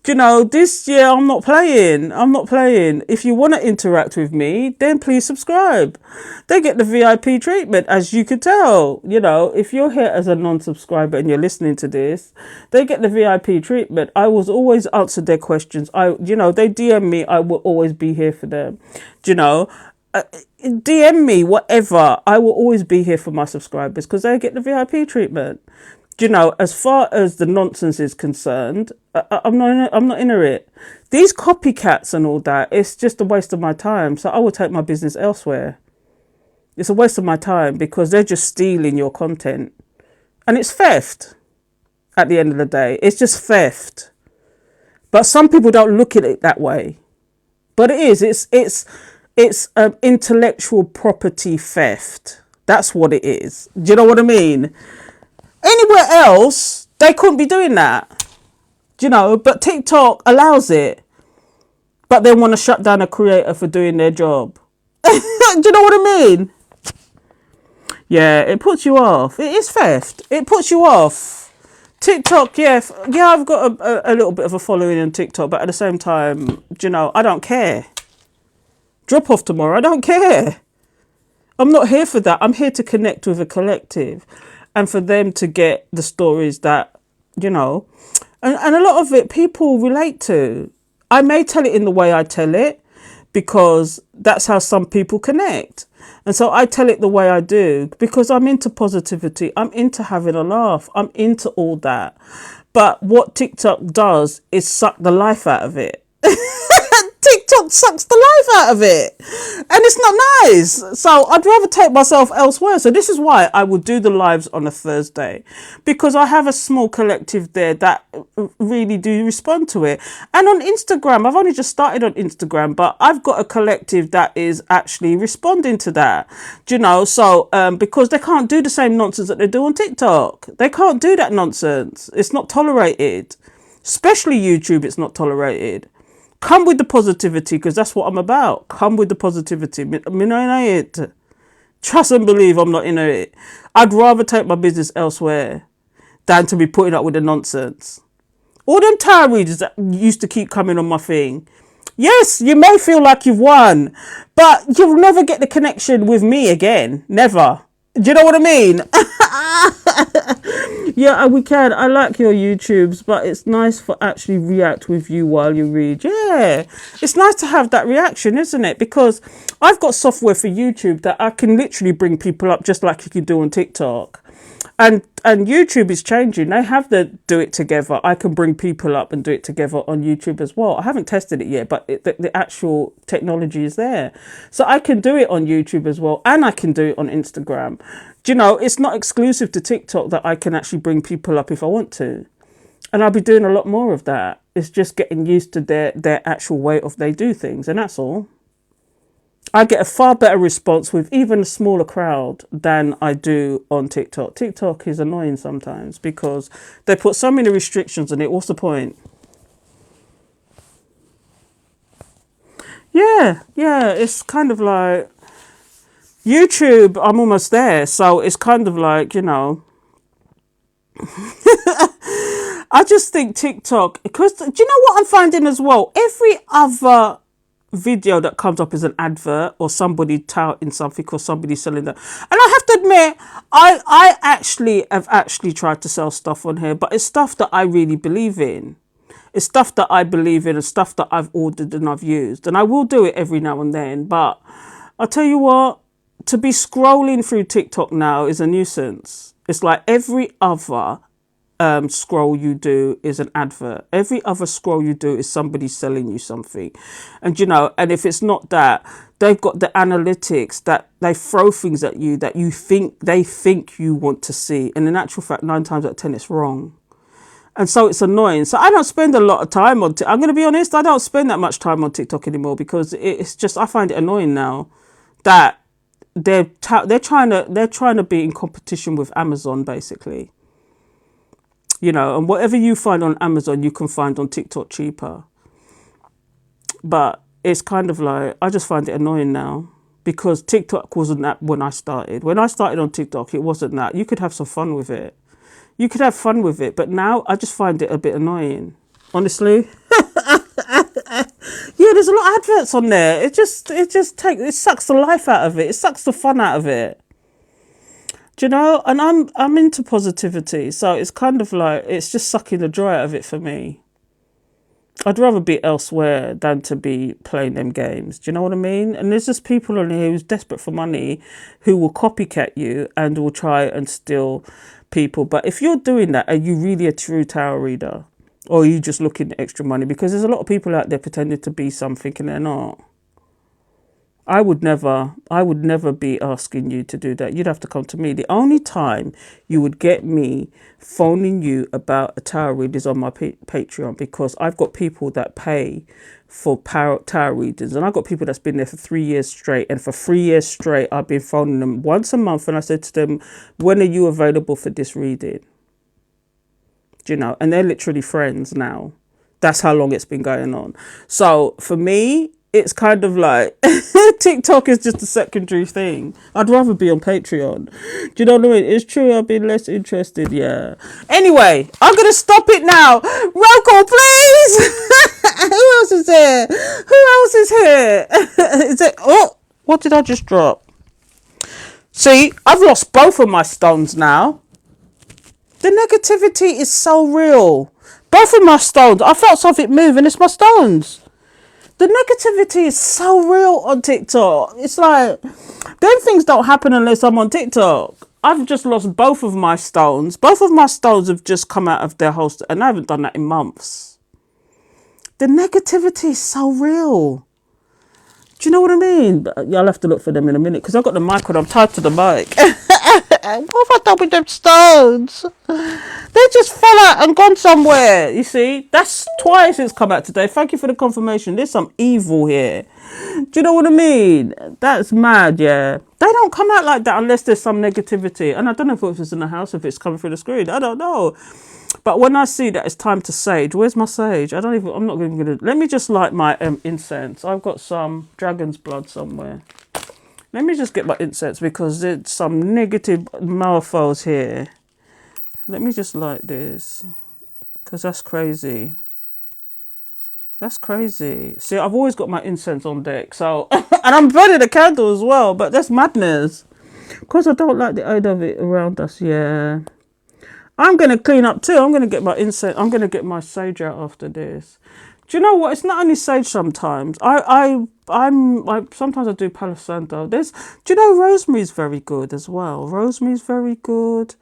You know, this year I'm not playing. I'm not playing. If you want to interact with me, then please subscribe. They get the VIP treatment, as you can tell. You know, if you're here as a non-subscriber and you're listening to this, they get the VIP treatment. I will always answer their questions. You know, they DM me. I will always be here for them. You know, DM me, whatever. I will always be here for my subscribers because they get the VIP treatment. You know, as far as the nonsense is concerned, I'm not in it. These copycats and all that, it's just a waste of my time. So I will take my business elsewhere. It's a waste of my time because they're just stealing your content. And it's theft at the end of the day. It's just theft. But some people don't look at it that way. But it is. It's intellectual property theft. That's what it is. Do you know what I mean? Anywhere else, they couldn't be doing that, you know, but TikTok allows it, but they want to shut down a creator for doing their job. Do you know what I mean? Yeah, it puts you off. It is theft. It puts you off. TikTok, yeah, I've got a little bit of a following on TikTok, but at the same time, you know, I don't care. Drop off tomorrow, I don't care. I'm not here for that. I'm here to connect with a collective. And for them to get the stories that, you know, and a lot of it people relate to. I may tell it in the way I tell it because that's how some people connect. And so I tell it the way I do because I'm into positivity. I'm into having a laugh. I'm into all that. But what TikTok does is suck the life out of it. TikTok sucks the life out of it. And it's not nice. So I'd rather take myself elsewhere. So this is why I would do the lives on a Thursday. Because I have a small collective there that really do respond to it. And on Instagram, I've only just started on Instagram, but I've got a collective that is actually responding to that. Do you know? So because they can't do the same nonsense that they do on TikTok. They can't do that nonsense. It's not tolerated. Especially YouTube, it's not tolerated. Come with the positivity, because that's what I'm about. Come with the positivity. Me not in it. Trust and believe I'm not in it. I'd rather take my business elsewhere than to be putting up with the nonsense. All them tarot readers that used to keep coming on my thing. Yes, you may feel like you've won, but you'll never get the connection with me again. Never. Do you know what I mean? Yeah, we can. I like your YouTubes, but it's nice for actually react with you while you read. Yeah, it's nice to have that reaction, isn't it? Because I've got software for YouTube that I can literally bring people up just like you can do on TikTok. And YouTube is changing. They have the do it together. I can bring people up and do it together on YouTube as well. I haven't tested it yet, but the actual technology is there. So I can do it on YouTube as well, and I can do it on Instagram. Do you know, it's not exclusive to TikTok that I can actually bring people up if I want to. And I'll be doing a lot more of that. It's just getting used to their actual way of they do things, and that's all. I get a far better response with even a smaller crowd than I do on TikTok. TikTok is annoying sometimes because they put so many restrictions on it. What's the point? Yeah, it's kind of like YouTube. I'm almost there. So it's kind of like, I just think TikTok, because do you know what I'm finding as well? Every other video that comes up is an advert or somebody touting something or somebody selling that. And I have to admit, I actually have tried to sell stuff on here, but it's stuff that I really believe in. It's stuff that I believe in and stuff that I've ordered and I've used. And I will do it every now and then. But I'll tell you what, to be scrolling through TikTok now is a nuisance. It's like every other scroll you do is an advert. Every other scroll you do is somebody selling you something. And and if it's not that, they've got the analytics that they throw things at you that they think you want to see. And in actual fact, 9 times out of 10, it's wrong. And so it's annoying. So I don't spend a lot of time on I'm going to be honest, I don't spend that much time on TikTok anymore because it's just, I find it annoying now that they're trying to be in competition with Amazon, basically. And whatever you find on Amazon, you can find on TikTok cheaper. But it's kind of like, I just find it annoying now because TikTok wasn't that when I started. When I started on TikTok, it wasn't that. You could have some fun with it. But now I just find it a bit annoying, honestly. Yeah, there's a lot of adverts on there. It sucks the life out of it. It sucks the fun out of it. And I'm into positivity, so it's kind of like it's just sucking the joy out of it for me. I'd rather be elsewhere than to be playing them games. Do you know what I mean? And there's just people on here who's desperate for money who will copycat you and will try and steal people. But if you're doing that, are you really a true tarot reader? Or are you just looking at extra money? Because there's a lot of people out there pretending to be something and they're not. I would never be asking you to do that. You'd have to come to me. The only time you would get me phoning you about a tarot read is on my Patreon, because I've got people that pay for tarot readings, and I've got people that's been there for 3 years straight, and for 3 years straight I've been phoning them once a month, and I said to them, when are you available for this reading? And they're literally friends now. That's how long it's been going on. So for me, it's kind of like TikTok is just a secondary thing. I'd rather be on Patreon. Do you know what I mean? It's true, I've been less interested, yeah. Anyway, I'm going to stop it now. Roll call, please. Who else is here? Is it? Oh, what did I just drop? See, I've lost both of my stones now. The negativity is so real. Both of my stones. I felt something move and it's my stones. The negativity is so real on TikTok. It's like, them things don't happen unless I'm on TikTok. I've just lost both of my stones. Both of my stones have just come out of their holster, and I haven't done that in months. The negativity is so real. Do you know what I mean? Y'all have to look for them in a minute, because I've got the mic on. I'm tied to the mic. What have I done with them stones? They just fell out and gone somewhere. You see, that's twice it's come out today. Thank you for the confirmation. There's some evil here. Do you know what I mean? That's mad, yeah. They don't come out like that unless there's some negativity. And I don't know if it's in the house, if it's coming through the screen. I don't know. But when I see that it's time to sage, where's my sage? I'm not even going to. Let me just light my incense. I've got some dragon's blood somewhere. Let me just get my incense, because there's some negative mofos here. Let me just light this, because that's crazy. That's crazy. See, I've always got my incense on deck. So, and I'm burning a candle as well, but that's madness. Because I don't like the idea of it around us, yeah. I'm going to clean up too. I'm going to get my incense. I'm going to get my sage out after this. Do you know what? It's not only sage sometimes. I'm like, sometimes I do Palo Santo. Do you know rosemary's very good as well? Rosemary's very good.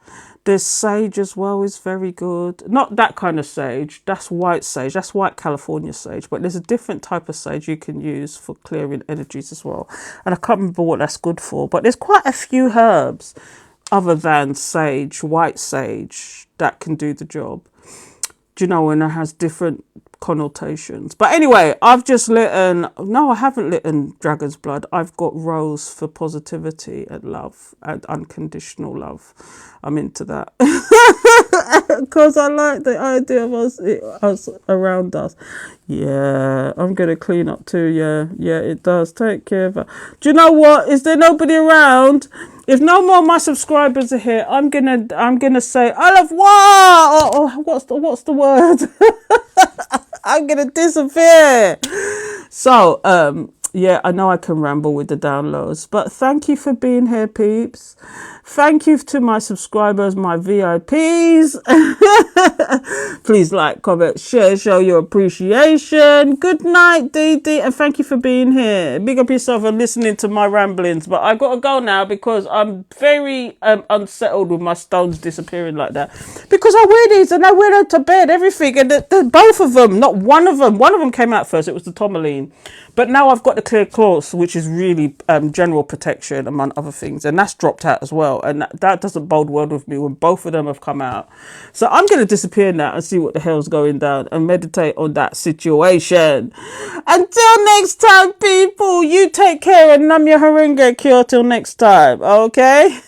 There's sage as well is very good. Not that kind of sage. That's white sage. That's white California sage. But there's a different type of sage you can use for clearing energies as well. And I can't remember what that's good for. But there's quite a few herbs other than sage, white sage, that can do the job. Do you know, and it has different connotations. But anyway, I've just no, I haven't lit dragon's blood. I've got rose for positivity and love and unconditional love. I'm into that. Because I like the idea of us around us. Yeah, I'm going to clean up too. Yeah, it does. Take care of her. Do you know what? Is there nobody around? If no more of my subscribers are here, I'm gonna say au revoir. Or what's the word? I'm gonna disappear. So yeah, I know I can ramble with the downloads, but thank you for being here, peeps. Thank you to my subscribers, my VIPs. Please like, comment, share, show your appreciation. Good night, Dee Dee, and thank you for being here. Big up yourself and listening to my ramblings. But I got to go now because I'm very unsettled with my stones disappearing like that. Because I wear these and I wear them to bed, everything, and both of them, not one of them. One of them came out first. It was the tourmaline. But now I've got the clear quartz, which is really general protection, among other things. And that's dropped out as well. And that doesn't bode well with me when both of them have come out. So I'm going to disappear now and see what the hell's going down and meditate on that situation. Until next time, people, you take care and nam your haringa cure till next time. Okay?